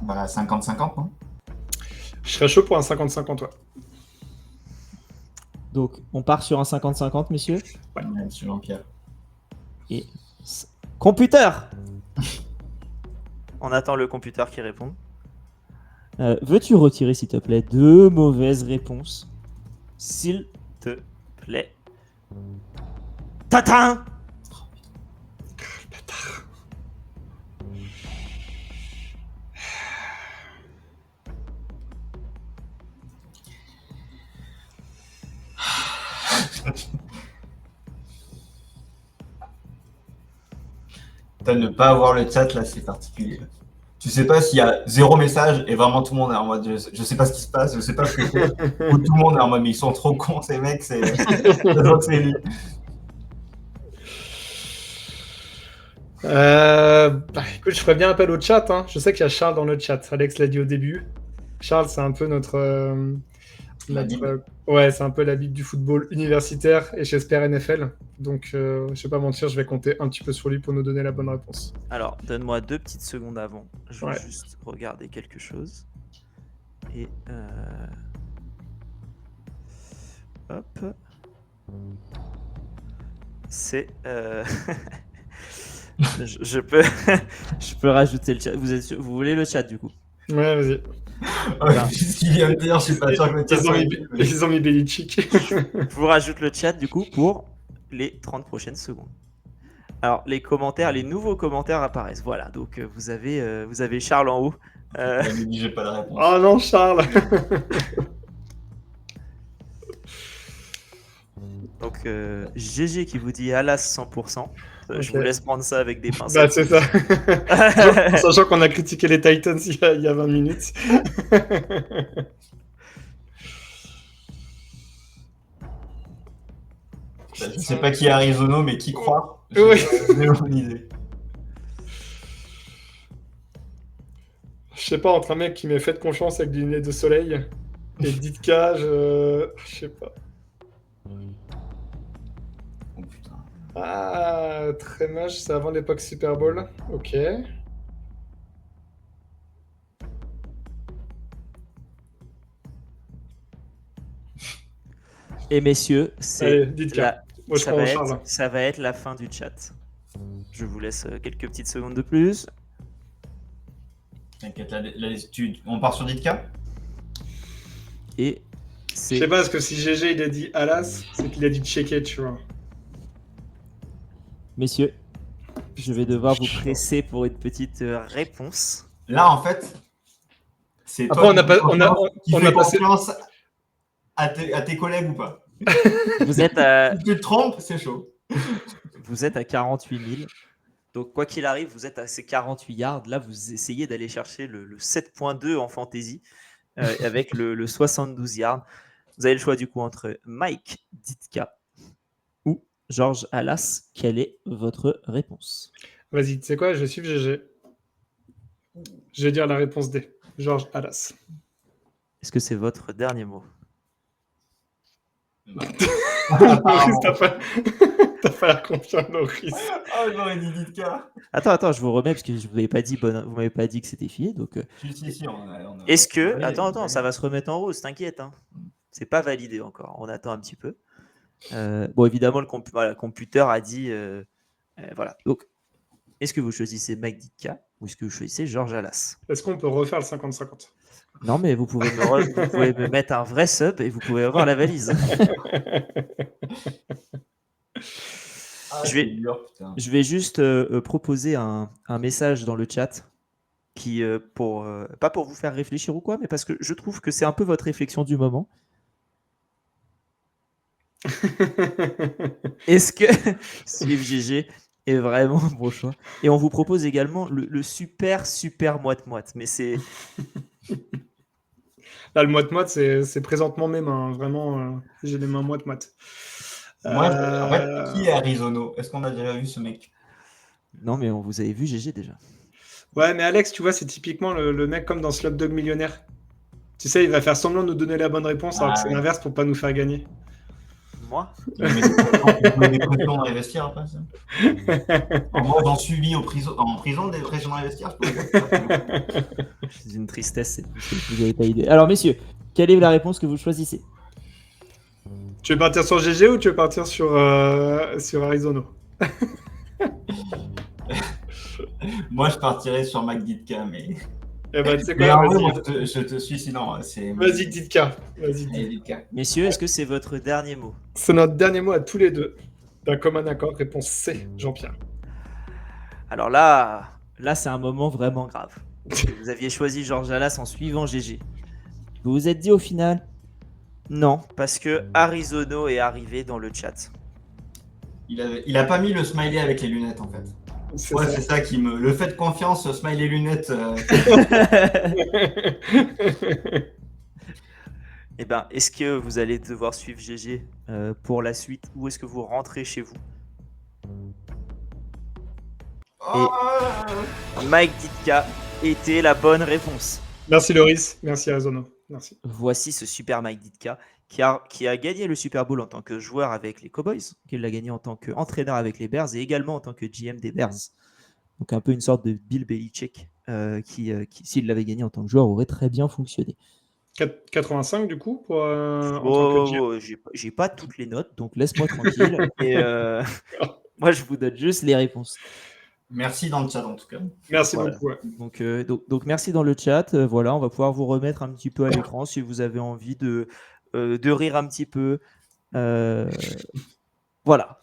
Bah 50-50, non? Je serais chaud pour un 50-50, ouais. Donc, on part sur un 50-50, messieurs. Ouais, monsieur Jean-Pierre. Et computer. On attend le computer qui répond. Veux-tu retirer, s'il te plaît, 2 mauvaises réponses? S'il te plaît. Tatin! T'as ne pas avoir le chat là, c'est particulier. Tu sais pas s'il y a 0 message et vraiment tout le monde est en mode je sais pas ce qui se passe, je sais pas ce que c'est. Ou tout le monde est en mode mais ils sont trop cons ces mecs, c'est lui. Écoute, je ferais bien appel au chat. Hein. Je sais qu'il y a Charles dans le chat. Alex l'a dit au début. Charles, c'est un peu notre. Ouais, c'est un peu la Bible du football universitaire et j'espère NFL. Donc, je vais pas mentir, je vais compter un petit peu sur lui pour nous donner la bonne réponse. Alors, donne-moi 2 petites secondes avant. Je vais Ouais. juste regarder quelque chose. Et hop. C'est je peux je peux rajouter le chat. Vous voulez le chat du coup? Ouais, vas-y. Ce qu'il vient de dire, je suis pas sûr que le chat soit utile, mais- Ils ont mis Belichick. Je vous rajoute le chat du coup pour les 30 prochaines secondes. Alors, les commentaires, les nouveaux commentaires apparaissent. Voilà, donc vous avez Charles en haut. Il me dit j'ai pas la réponse. Oh non, Charles. Donc, GG qui vous dit Alas 100%. Je Ok. vous laisse prendre ça avec des Bah, pincettes. c'est ça. Sachant qu'on a critiqué les Titans il y a 20 minutes. Je sais pas qui est Arizona, mais qui croit. Oui. J'ai aucune idée. Je sais pas, entre un mec qui m'est fait de confiance avec des lunettes de soleil et Ditka, je sais pas. Oh putain. Ah, très moche, c'est avant l'époque Super Bowl. Ok. Et messieurs, Allez, c'est Ditka. Moi, je ça, prends va Charles. être, ça va être la fin du chat. Je vous laisse quelques petites secondes de plus. T'inquiète, on part sur Ditka? Et Je c'est sais pas, parce que si GG il a dit Alas, c'est qu'il a dit checker, tu vois. messieurs, je vais devoir vous presser pour une petite réponse. Là, en fait, c'est Après, toi on a pas- on a- qui on fais a passé- confiance à tes collègues ou pas. Vous êtes à, Si tu te trompes, c'est chaud. vous êtes à 48 000. Donc, quoi qu'il arrive, vous êtes à ces 48 yards. Là, vous essayez d'aller chercher le 7.2 en fantasy avec le 72 yards. Vous avez le choix du coup entre Mike Ditka ou Georges Alas. Quelle est votre réponse? Vas-y, tu sais quoi, je vais suivre GG. Je vais dire la réponse D. Georges Alas. Est-ce que c'est votre dernier mot? Loris, t'as pas l'air confiant, Loris. Ah, j'aurais dit Ditka. Attends, je vous remets parce que je vous avais pas dit vous m'avez pas dit que c'était fini. Donc, Si, est-ce que Ouais, attends, ouais. ça va se remettre en rose, t'inquiète. Hein. C'est pas validé encore. On attend un petit peu. Bon, évidemment, le computer a dit voilà. Donc, est-ce que vous choisissez Mike Ditka ou est-ce que vous choisissez Georges Halas? Est-ce qu'on peut refaire le 50-50? Non, mais vous pouvez vous pouvez me mettre un vrai sub et vous pouvez avoir la valise. Ah, Je vais- c'est dur, putain. Je vais juste proposer un message dans le chat qui, pas pour vous faire réfléchir ou quoi, mais parce que je trouve que c'est un peu votre réflexion du moment. Est-ce que Suivre GG est vraiment un bon choix? Et on vous propose également le super moite-moite. Mais c'est Là, le moite-moite, c'est présentement mes mains. Vraiment, j'ai les mains moite-moite. Moi, en fait, qui est Arizono? Est-ce qu'on a déjà vu ce mec? non, mais on vous avez vu GG déjà. Ouais, mais Alex, tu vois, c'est typiquement le mec comme dans Slumdog Millionnaire. Tu sais, il va faire semblant de nous donner la bonne réponse, alors que c'est ouais. l'inverse pour pas nous faire gagner. Moi, Il met des pressions dans les vestiaires après ça. Moi, j'en subis en prison des pressions dans les vestiaires. Je peux vous dire. c'est une tristesse. Vous n'avez pas idée. Alors, messieurs, quelle est la réponse que vous choisissez? Tu veux partir sur GG ou tu veux partir sur Arizono? Moi, je partirais sur McDitka, mais. Eh ben, tu sais Mais quoi, en vrai, vas-y. moi, je te suis sinon. Vas-y, Ditka. Vas-y, Allez, Ditka. Messieurs, est-ce que c'est votre dernier mot? C'est notre dernier mot à tous les deux. D'un commun accord, réponse C, Jean-Pierre. Alors là, c'est un moment vraiment grave. Vous aviez choisi Georges Halas en suivant GG. Vous vous êtes dit au final non, parce que Arizono est arrivé dans le chat. Il a pas mis le smiley avec les lunettes en fait. C'est Ouais, ça. c'est ça qui me. Le fait de confiance, smiley lunettes. Eh ben, est-ce que vous allez devoir suivre GG pour la suite ou est-ce que vous rentrez chez vous? Oh Mike Ditka était la bonne réponse. Merci Loris, merci Arizono. Merci. Voici ce super Mike Ditka qui a gagné le Super Bowl en tant que joueur avec les Cowboys, qui l'a gagné en tant qu'entraîneur avec les Bears et également en tant que GM des Bears. Donc un peu une sorte de Bill Belichick qui s'il l'avait gagné en tant que joueur, aurait très bien fonctionné. 85 du coup pour, en tant que GM. J'ai pas toutes les notes, donc laisse-moi tranquille. Et moi, je vous donne juste les réponses. Merci dans le chat en tout cas. Merci Voilà. beaucoup. Ouais. Donc merci dans le chat. Voilà, on va pouvoir vous remettre un petit peu à l'écran si vous avez envie de rire un petit peu. Voilà,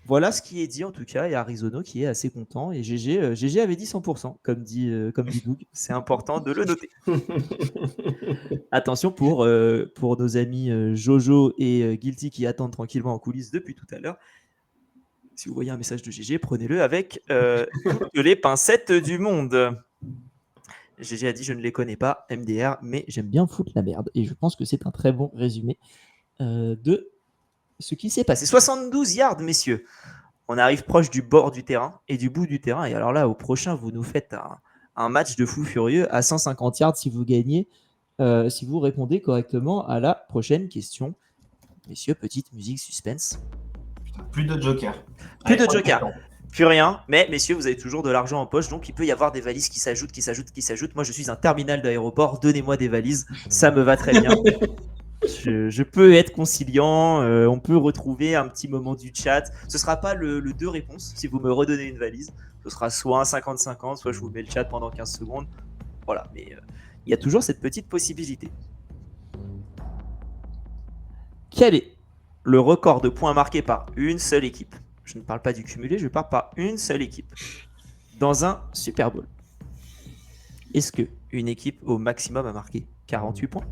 voilà ce qui est dit en tout cas, et Arizono qui est assez content, et GG avait dit 100%, comme dit Doug, c'est important de le noter. Attention pour nos amis Jojo et Guilty qui attendent tranquillement en coulisses depuis tout à l'heure. Si vous voyez un message de GG, prenez-le avec toutes les pincettes du monde. GG a dit je ne les connais pas, MDR, mais j'aime bien foutre la merde, et je pense que c'est un très bon résumé de ce qui s'est passé. 72 yards, messieurs. On arrive proche du bord du terrain et du bout du terrain. Et alors là, au prochain, vous nous faites un match de fou furieux à 150 yards si vous gagnez, si vous répondez correctement à la prochaine question. Messieurs, petite musique suspense. Putain, plus de joker. Plus de joker. Plus rien. Mais messieurs, vous avez toujours de l'argent en poche. Donc, il peut y avoir des valises qui s'ajoutent. Moi, je suis un terminal d'aéroport. Donnez-moi des valises. Ça me va très bien. Je peux être conciliant, on peut retrouver un petit moment du chat. Ce ne sera pas le 2 réponses si vous me redonnez une valise. Ce sera soit un 50-50, soit je vous mets le chat pendant 15 secondes. Voilà, mais il y a toujours cette petite possibilité. Quel est le record de points marqués par une seule équipe? Je ne parle pas du cumulé, je parle par une seule équipe dans un Super Bowl. Est-ce qu'une équipe au maximum a marqué 48 points?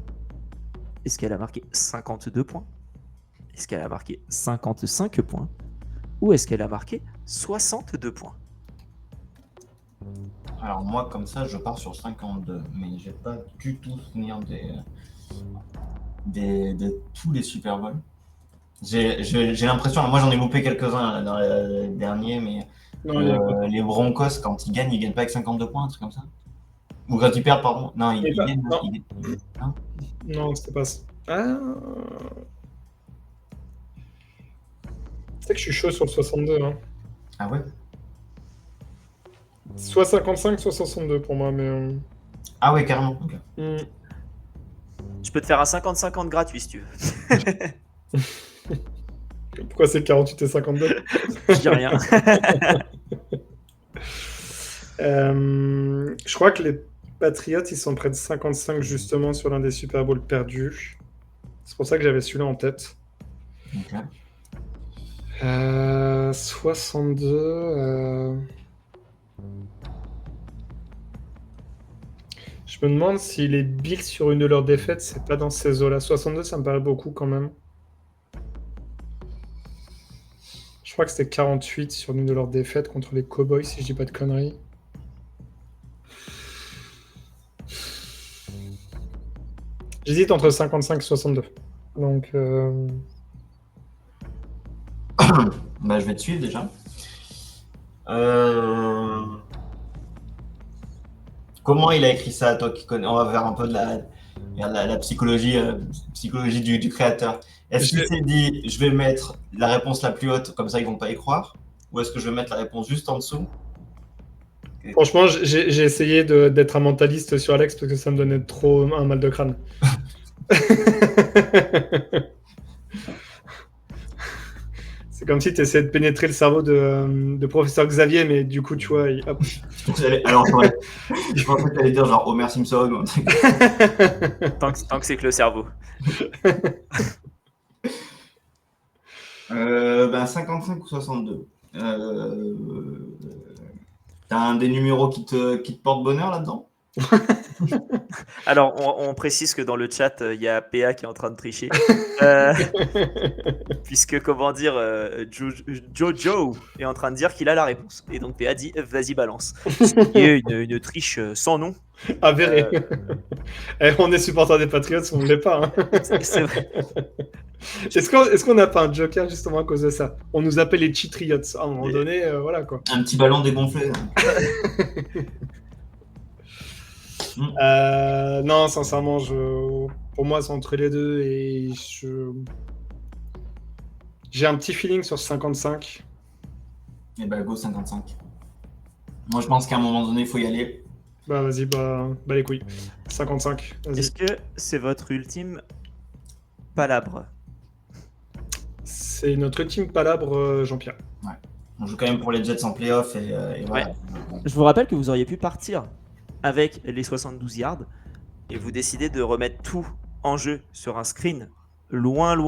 Est-ce qu'elle a marqué 52 points? Est-ce qu'elle a marqué 55 points? Ou est-ce qu'elle a marqué 62 points? Alors moi, comme ça, je pars sur 52, mais j'ai pas du tout souvenir de tous les Super Bowls. J'ai l'impression, moi j'en ai loupé quelques-uns dans le dernier, mais Non, les Broncos, quand ils gagnent pas avec 52 points, un truc comme ça. Ou quand ils perdent, pardon. Non, ils gagnent. Non. Non, c'était pas ça. Ah. C'est que je suis chaud sur le 62. Hein. Ah ouais? Soit 55, soit 62 pour moi. Mais, Ah ouais, carrément. Okay. Je peux te faire un 50-50 gratuit si tu veux. Pourquoi c'est 48 et 52? Je dis rien. Je crois que les Patriots, ils sont près de 55 justement sur l'un des Super Bowls perdus. C'est pour ça que j'avais celui-là en tête. Ok. 62. Je me demande si les Bills sur une de leurs défaites, c'est pas dans ces eaux-là. 62, ça me paraît beaucoup quand même. Je crois que c'était 48 sur une de leurs défaites contre les Cowboys, si je dis pas de conneries. J'hésite entre 55 et 62. Donc, Bah, je vais te suivre déjà. Comment il a écrit ça, toi qui connais? On va faire un peu de la psychologie, psychologie du créateur. Est-ce qu'il s'est dit, je vais mettre la réponse la plus haute, comme ça ils vont pas y croire? Ou est-ce que je vais mettre la réponse juste en dessous? Franchement, j'ai essayé d'être un mentaliste sur Alex parce que ça me donnait trop un mal de crâne. C'est comme si tu essayais de pénétrer le cerveau de professeur Xavier, mais du coup, tu vois, hop. Alors, je pensais que tu allais dire genre Homer Simpson ou un truc. Tant que c'est que le cerveau. 55 ou 62. T'as un des numéros qui te porte bonheur là-dedans? Alors, on précise que dans le chat, il y a PA qui est en train de tricher. Puisque, comment dire, Jojo est en train de dire qu'il a la réponse. Et donc, PA dit, vas-y, balance. Il y a une triche sans nom. Avéré. On est supporter des Patriots, on ne l'est pas. Hein. C'est vrai. Est-ce qu'on n'a pas un joker justement à cause de ça? On nous appelle les Cheatriots. À un moment donné, voilà quoi. Un petit ballon dégonflé. Non, sincèrement, pour moi, c'est entre les deux et j'ai un petit feeling sur 55. Et bah, go 55. Moi, je pense qu'à un moment donné, il faut y aller. Bah, vas-y, bah les couilles. 55. Vas-y. Est-ce que c'est votre ultime palabre? C'est notre ultime palabre, Jean-Pierre. Ouais. On joue quand même pour les Jets en playoff et voilà. Ouais. Je vous rappelle que vous auriez pu partir avec les 72 yards et vous décidez de remettre tout en jeu sur un screen loin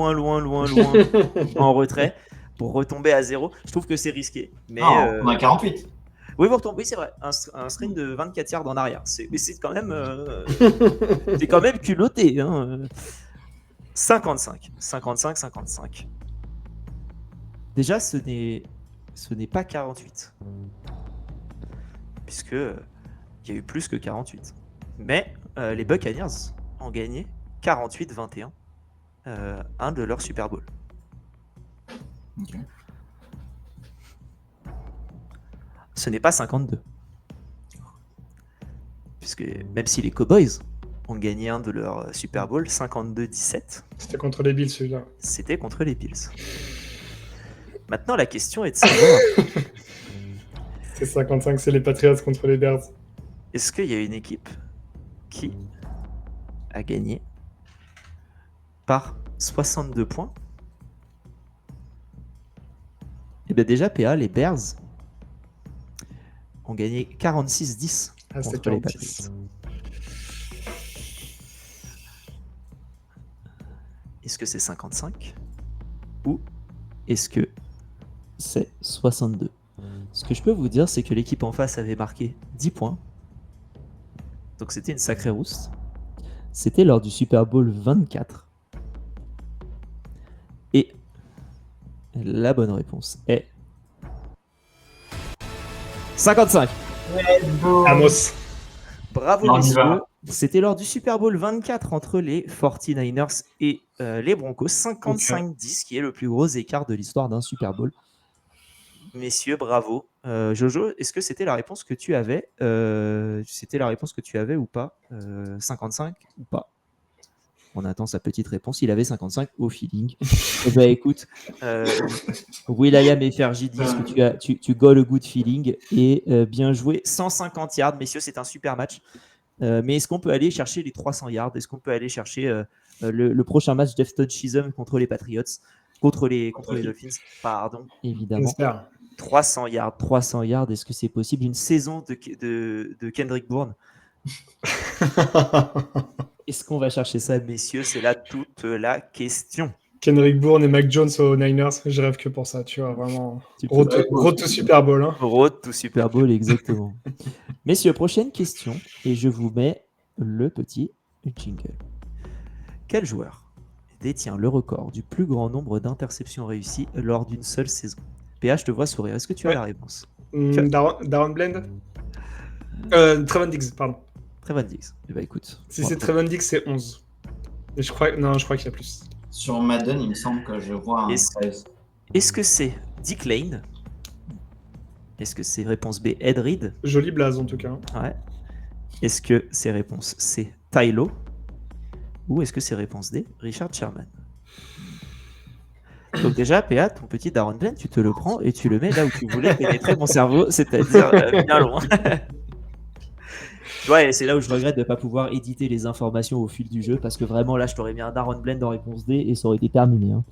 en retrait pour retomber à 0. Je trouve que c'est risqué. Mais on a 48. Oui, vous retombez, oui, c'est vrai. Un screen de 24 yards en arrière. Mais c'est quand même, c'est quand même culotté. Hein. 55. Déjà, ce n'est pas 48. Puisque il y a eu plus que 48. Mais les Buccaneers ont gagné 48-21 un de leurs Super Bowl. Okay. Ce n'est pas 52. Puisque même si les Cowboys ont gagné un de leurs Super Bowl, 52-17. C'était contre les Bills celui-là. C'était contre les Bills. Maintenant, la question est de savoir... C'est 55, c'est les Patriots contre les Bears. Est-ce qu'il y a une équipe qui a gagné par 62 points? Et bien déjà, PA, les Bears ont gagné 46-10 contre les Patriots. Est-ce que c'est 55 ou est-ce que c'est 62? Ce que je peux vous dire, c'est que l'équipe en face avait marqué 10 points. Donc c'était une sacrée rouste. C'était lors du Super Bowl 24. Et la bonne réponse est 55. Amos. Bravo messieurs. C'était lors du Super Bowl 24 entre les 49ers et les Broncos. 55-10, qui est le plus gros écart de l'histoire d'un Super Bowl. Messieurs, bravo. Jojo, est-ce que c'était la réponse que tu avais ou pas 55 ou pas? On attend sa petite réponse. Il avait 55 au feeling. Eh ben, écoute, Will.i.am et Fergie disent que tu got le good feeling et bien joué. 150 yards, messieurs, c'est un super match. Mais est-ce qu'on peut aller chercher les 300 yards? Est-ce qu'on peut aller chercher Le prochain match d'Efton Chisholm contre les Patriots, contre les Dolphins, pardon, évidemment. J'espère. 300 yards, est-ce que c'est possible? Une saison de Kendrick Bourne. Est-ce qu'on va chercher ça, messieurs? C'est là toute la question. Kendrick Bourne et Mac Jones aux Niners, je rêve que pour ça, tu vois, vraiment. Tu peux- Road to Super Bowl. Hein. Road to Super Bowl, exactement. Messieurs, prochaine question, et je vous mets le petit jingle. Quel joueur détient le record du plus grand nombre d'interceptions réussies lors d'une seule saison? PA, je te vois sourire. Est-ce que tu as Ouais. la réponse? Darren Bland Trevon Diggs, pardon. Trevon Diggs. Eh ben, écoute. Si bon, c'est Trevon Diggs, c'est 11. Et je crois qu'il y a plus. Sur Madden, il me semble que je vois un Est-ce- 13. Est-ce que c'est Dick Lane? Est-ce que c'est réponse B, Ed Reed? Jolie blase en tout cas. Ouais. Est-ce que c'est réponse C, Tylo? Ou est-ce que c'est réponse D, Richard Sherman? Donc déjà, PA, ton petit Darren Bland, tu te le prends et tu le mets là où tu voulais pénétrer mon cerveau, c'est-à-dire bien loin. Tu vois, et c'est là où je regrette de ne pas pouvoir éditer les informations au fil du jeu, parce que vraiment là, je t'aurais mis un Darren Bland en réponse D et ça aurait été terminé. Hein.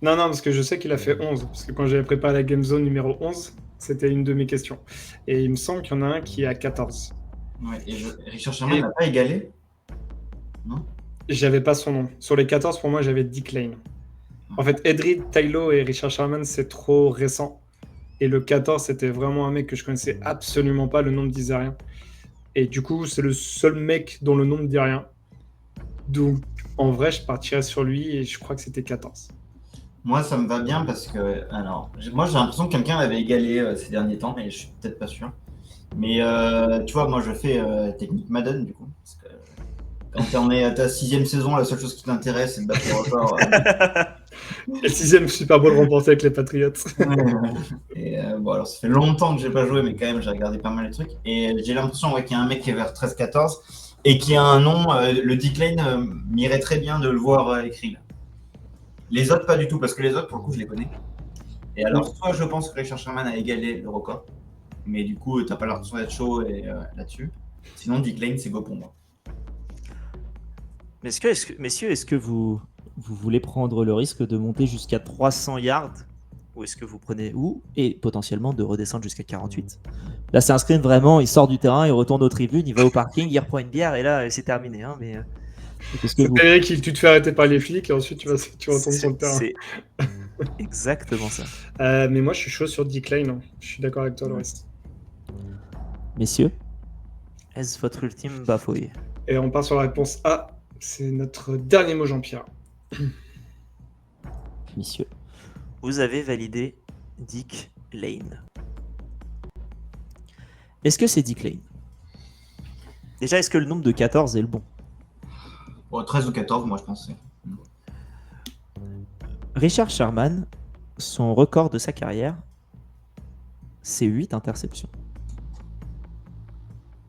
Non, parce que je sais qu'il a fait 11. Parce que quand j'avais préparé la Game Zone numéro 11, c'était une de mes questions. Et il me semble qu'il y en a un qui est à 14. Ouais, et Richard Sherman n'a pas égalé. J'avais pas son nom. Sur les 14, pour moi, j'avais Dick Lane. En fait, Ed Reed, Tylo et Richard Sherman, c'est trop récent. Et le 14, c'était vraiment un mec que je connaissais absolument pas. Le nom ne disait rien. Et du coup, c'est le seul mec dont le nom ne dit rien. Donc, en vrai, je partirais sur lui et je crois que c'était 14. Moi, ça me va bien parce que, alors, moi, j'ai l'impression que quelqu'un l'avait égalé ces derniers temps, mais je suis peut-être pas sûr. Mais tu vois, moi, je fais technique Madden, du coup. Parce que quand tu en es à ta 6e saison, la seule chose qui t'intéresse, c'est de battre le record. Le 6e Super Bowl remporté avec les Patriots. Et bon, alors, ça fait longtemps que j'ai pas joué, mais quand même, j'ai regardé pas mal de trucs. Et j'ai l'impression qu'il y a un mec qui est vers 13-14 et qui a un nom, le Dick Lane m'irait très bien de le voir écrit là. Les autres, pas du tout, parce que les autres, pour le coup, je les connais. Et alors, soit je pense que Richard Sherman a égalé le record, mais du coup, t'as pas l'impression d'être chaud là-dessus. Sinon, Dick Lane, c'est go pour moi. Messieurs, est-ce que vous voulez prendre le risque de monter jusqu'à 300 yards? Ou est-ce que vous prenez et potentiellement de redescendre jusqu'à 48? Là, c'est un screen vraiment, il sort du terrain, il retourne aux tribunes, il va au parking, il reprend une bière et là, c'est terminé. Hein, mais est-ce que C'est que tu te fais arrêter par les flics et ensuite tu retournes sur le terrain. C'est exactement ça. Mais moi, je suis chaud sur Dick Lane. Hein. Je suis d'accord avec toi, Loris. Messieurs, est-ce votre ultime bafouille? Et on part sur la réponse A. C'est notre dernier mot, Jean-Pierre. Messieurs, vous avez validé Dick Lane. Est-ce que c'est Dick Lane? Déjà, est-ce que le nombre de 14 est le bon? Bon, 13 ou 14, moi, je pense. Richard Sherman, son record de sa carrière, c'est 8 interceptions.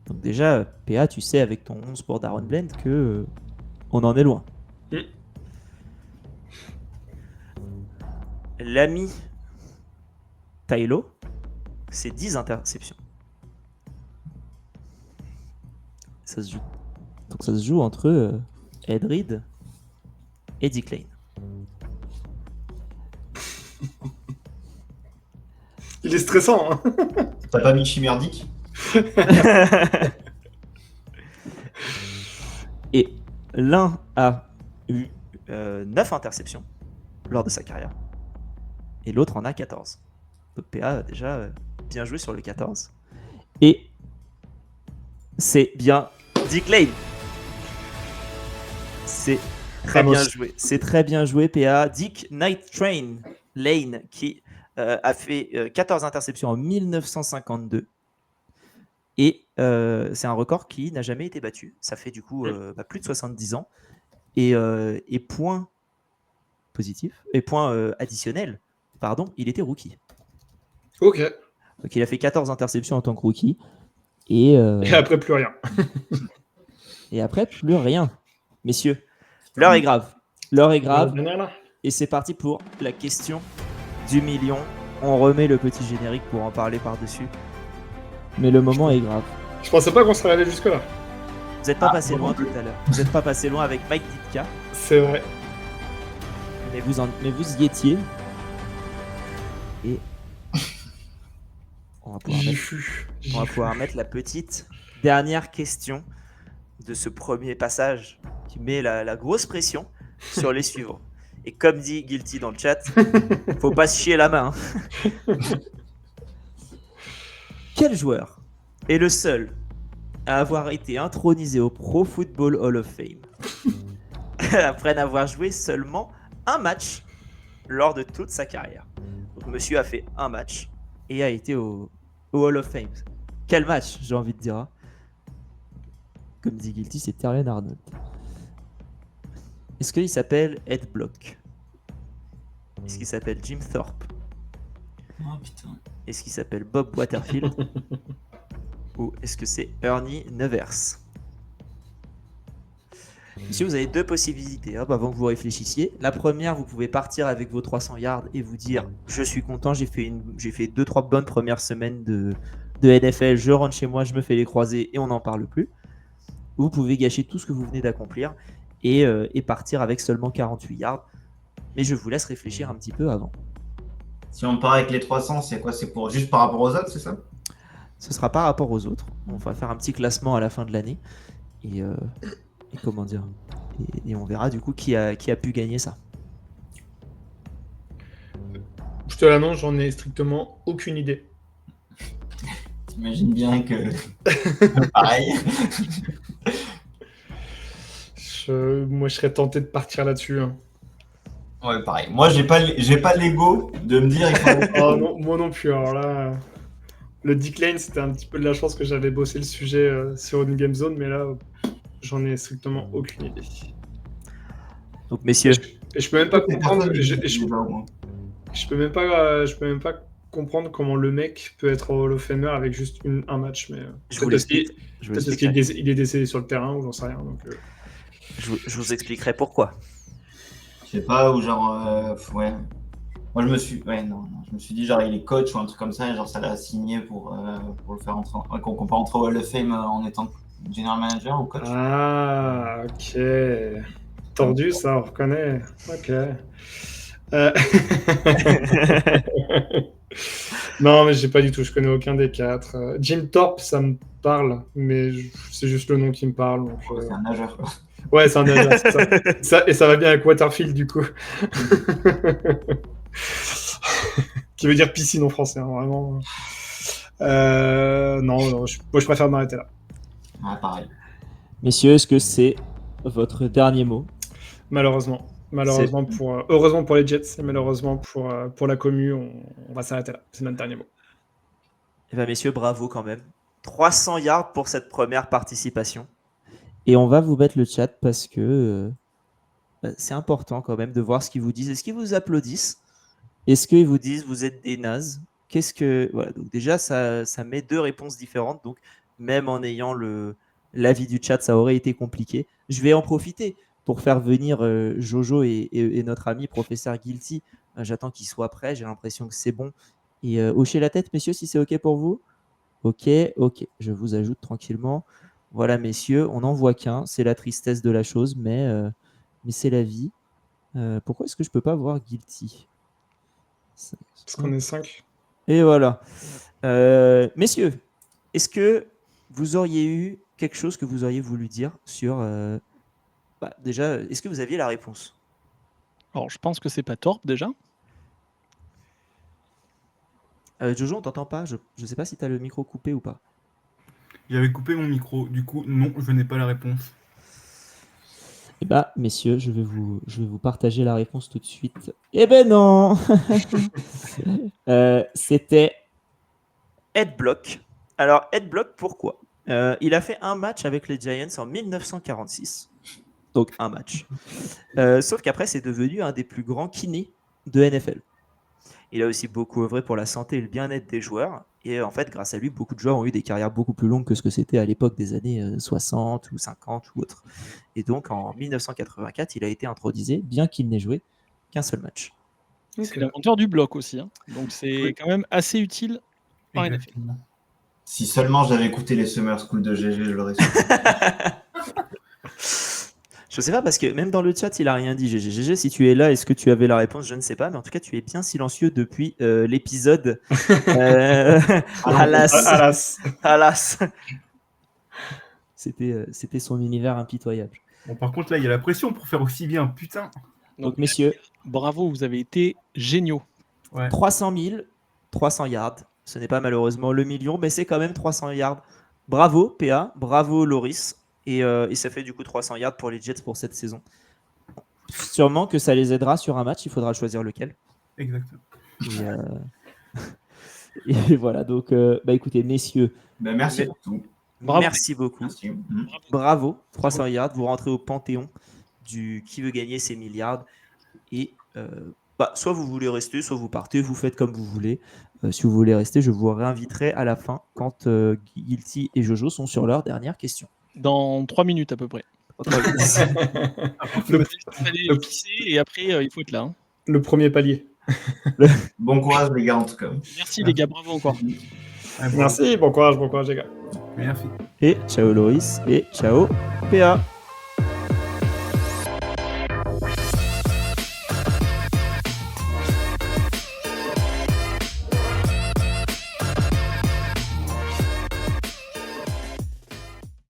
Donc déjà, PA, tu sais avec ton 11 pour Darren Bland que on en est loin. L'ami Tylo, c'est 10 interceptions. Ça se joue. Donc ça se joue entre Ed Reed et Dick Lane. Il est stressant. Hein. T'as pas mis Chimerdic? Et l'un a eu 9 interceptions lors de sa carrière. Et l'autre en a 14. Donc PA a déjà bien joué sur le 14. Et c'est bien Dick Lane. C'est très bien joué. C'est très bien joué, PA. Dick Night Train Lane qui a fait 14 interceptions en 1952. Et c'est un record qui n'a jamais été battu. Ça fait du coup plus de 70 ans. Et point positif, et point additionnel, pardon, il était rookie. Ok. Donc il a fait 14 interceptions en tant que rookie. Et après, plus rien. Et après, plus rien. Messieurs, l'heure est grave. L'heure est grave. Et c'est parti pour la question du million. On remet le petit générique pour en parler par-dessus. Mais le moment est grave. Je pensais pas qu'on serait allé jusque-là. Vous n'êtes pas Ah, passé bon. loin tout à l'heure. Vous n'êtes pas passé loin avec Mike Ditka, C'est vrai. mais vous y étiez. Et on va pouvoir J'y mettre, fus. on va pouvoir mettre la petite dernière question de ce premier passage qui met la grosse pression sur les suivants. Et comme dit Guilty dans le chat, faut pas se chier la main. hein. Quel joueur est le seul à avoir été intronisé au Pro Football Hall of Fame après n'avoir joué seulement un match lors de toute sa carrière? Donc, monsieur a fait un match et a été au Hall of Fame. Quel match, j'ai envie de dire. hein. Comme dit Guilty, c'est Terrien Arnold. Est-ce qu'il s'appelle Ed Block? Est-ce qu'il s'appelle Jim Thorpe? Oh putain. Est-ce qu'il s'appelle Bob Waterfield? Ou est-ce que c'est Ernie Nevers? Monsieur, vous avez deux possibilités avant que vous réfléchissiez. La première, vous pouvez partir avec vos 300 yards et vous dire je suis content, j'ai fait 2-3 bonnes premières semaines de NFL, je rentre chez moi, je me fais les croisés et on n'en parle plus. Vous pouvez gâcher tout ce que vous venez d'accomplir et partir avec seulement 48 yards. Mais je vous laisse réfléchir un petit peu avant. Si on part avec les 300, c'est quoi? C'est pour juste par rapport aux autres, c'est ça? Ce sera par rapport aux autres. On va faire un petit classement à la fin de l'année. Et comment dire et on verra du coup qui a pu gagner ça. Je te l'annonce, j'en ai strictement aucune idée. T'imagines bien que. Pareil. Moi, je serais tenté de partir là-dessus. hein. Ouais, pareil. Moi, j'ai pas l'ego de me dire il faut aller- Ah, non, moi non plus. Alors là, le decline, c'était un petit peu de la chance que j'avais bossé le sujet sur une game zone, mais là, j'en ai strictement aucune idée. Donc messieurs, Et je peux même pas C'est comprendre. personne Je qui dit ça, au moins. peux même pas comprendre comment le mec peut être au Hall of Famer avec juste un match. Mais je peut-être vous parce qu'il l'explique. Je vous peut-être parce expliquerai. qu'il est décédé sur le terrain ou j'en sais rien. Donc, Je vous expliquerai pourquoi. Je sais pas, ou genre. Ouais. Moi, je me suis. Ouais, non. Je me suis dit, genre, il est coach ou un truc comme ça, et genre, ça l'a signé pour le faire entrer. Qu'on peut entrer au Hall of Fame en étant general manager ou coach. Ah, ok. Tordu, ça, on reconnaît. Ok. Non, mais j'ai pas du tout. Je connais aucun des quatre. Jim Thorpe, ça me parle, mais c'est juste le nom qui me parle. Donc, C'est un nageur, quoi. ouais, c'est un nageur, c'est ça. Et ça va bien avec Waterfield, du coup. Qui veut dire piscine en français, hein, vraiment. Non, moi, je préfère m'arrêter là. Ouais, pareil. Messieurs, est-ce que c'est votre dernier mot? Malheureusement. Heureusement pour les Jets et malheureusement pour la commu, on va s'arrêter là. C'est notre dernier mot. Eh bien messieurs, bravo quand même. 300 yards pour cette première participation. Et on va vous mettre le chat parce que c'est important quand même de voir ce qu'ils vous disent. Est-ce qu'ils vous applaudissent? Est-ce qu'ils vous disent vous êtes des nazes? Voilà, donc déjà ça met deux réponses différentes. Donc même en ayant l'avis du chat, ça aurait été compliqué. Je vais en profiter pour faire venir Jojo et notre ami professeur Guilty. J'attends qu'il soit prêt. J'ai l'impression que c'est bon. Et hochez la tête, messieurs, si c'est OK pour vous. Ok. Je vous ajoute tranquillement. Voilà, messieurs, on n'en voit qu'un. C'est la tristesse de la chose, mais c'est la vie. Pourquoi est-ce que je peux pas voir Guilty? Parce qu'on est 5. Et voilà. Messieurs, est-ce que vous auriez eu quelque chose que vous auriez voulu dire sur... déjà, est-ce que vous aviez la réponse? Alors, je pense que c'est pas Thorpe déjà. Jojo, on t'entend pas. Je ne sais pas si tu as le micro coupé ou pas. J'avais coupé mon micro, du coup, non, je n'ai pas la réponse. Eh bien, messieurs, je vais vous partager la réponse tout de suite. Eh ben non. C'était Ed Block. Alors, Ed Block, pourquoi? Il a fait un match avec les Giants en 1946. Donc, un match. Sauf qu'après, c'est devenu un des plus grands kinés de NFL. Il a aussi beaucoup œuvré pour la santé et le bien-être des joueurs. Et en fait, grâce à lui, beaucoup de joueurs ont eu des carrières beaucoup plus longues que ce que c'était à l'époque des années 60 ou 50 ou autre. Et donc, en 1984, il a été intronisé, bien qu'il n'ait joué qu'un seul match. C'est l'inventeur du bloc aussi. Hein. Donc, c'est quand même assez utile en NFL. Si seulement j'avais écouté les Summer School de GG, je l'aurais su. Je sais pas parce que même dans le chat, il a rien dit. GG, si tu es là, est-ce que tu avais la réponse? Je ne sais pas, mais en tout cas, tu es bien silencieux depuis l'épisode. Alas. C'était son univers impitoyable. Bon, par contre, là, il y a la pression pour faire aussi bien, putain. Donc, messieurs, bravo, vous avez été géniaux. Ouais. 300 000, 300 yards. Ce n'est pas malheureusement le million, mais c'est quand même 300 yards. Bravo, PA. Bravo, Loris. Et ça fait du coup 300 yards pour les Jets pour cette saison. Sûrement que ça les aidera sur un match. Il faudra choisir lequel. Exactement. Et voilà. Donc, écoutez, messieurs. Merci pour tout. Bravo. Merci beaucoup. Merci. Bravo. 300 yards. Vous rentrez au panthéon du qui veut gagner ces milliards. Et soit vous voulez rester, soit vous partez. Vous faites comme vous voulez. Si vous voulez rester, je vous réinviterai à la fin quand Guilty et Jojo sont sur leur dernière question. Dans 3 minutes à peu près. Il fallait pisser et après il faut être là. Hein. Le premier palier. Bon courage les gars en tout cas. Merci les gars, bravo encore. Merci, bon courage les gars. Merci. Et ciao Loris et ciao PA.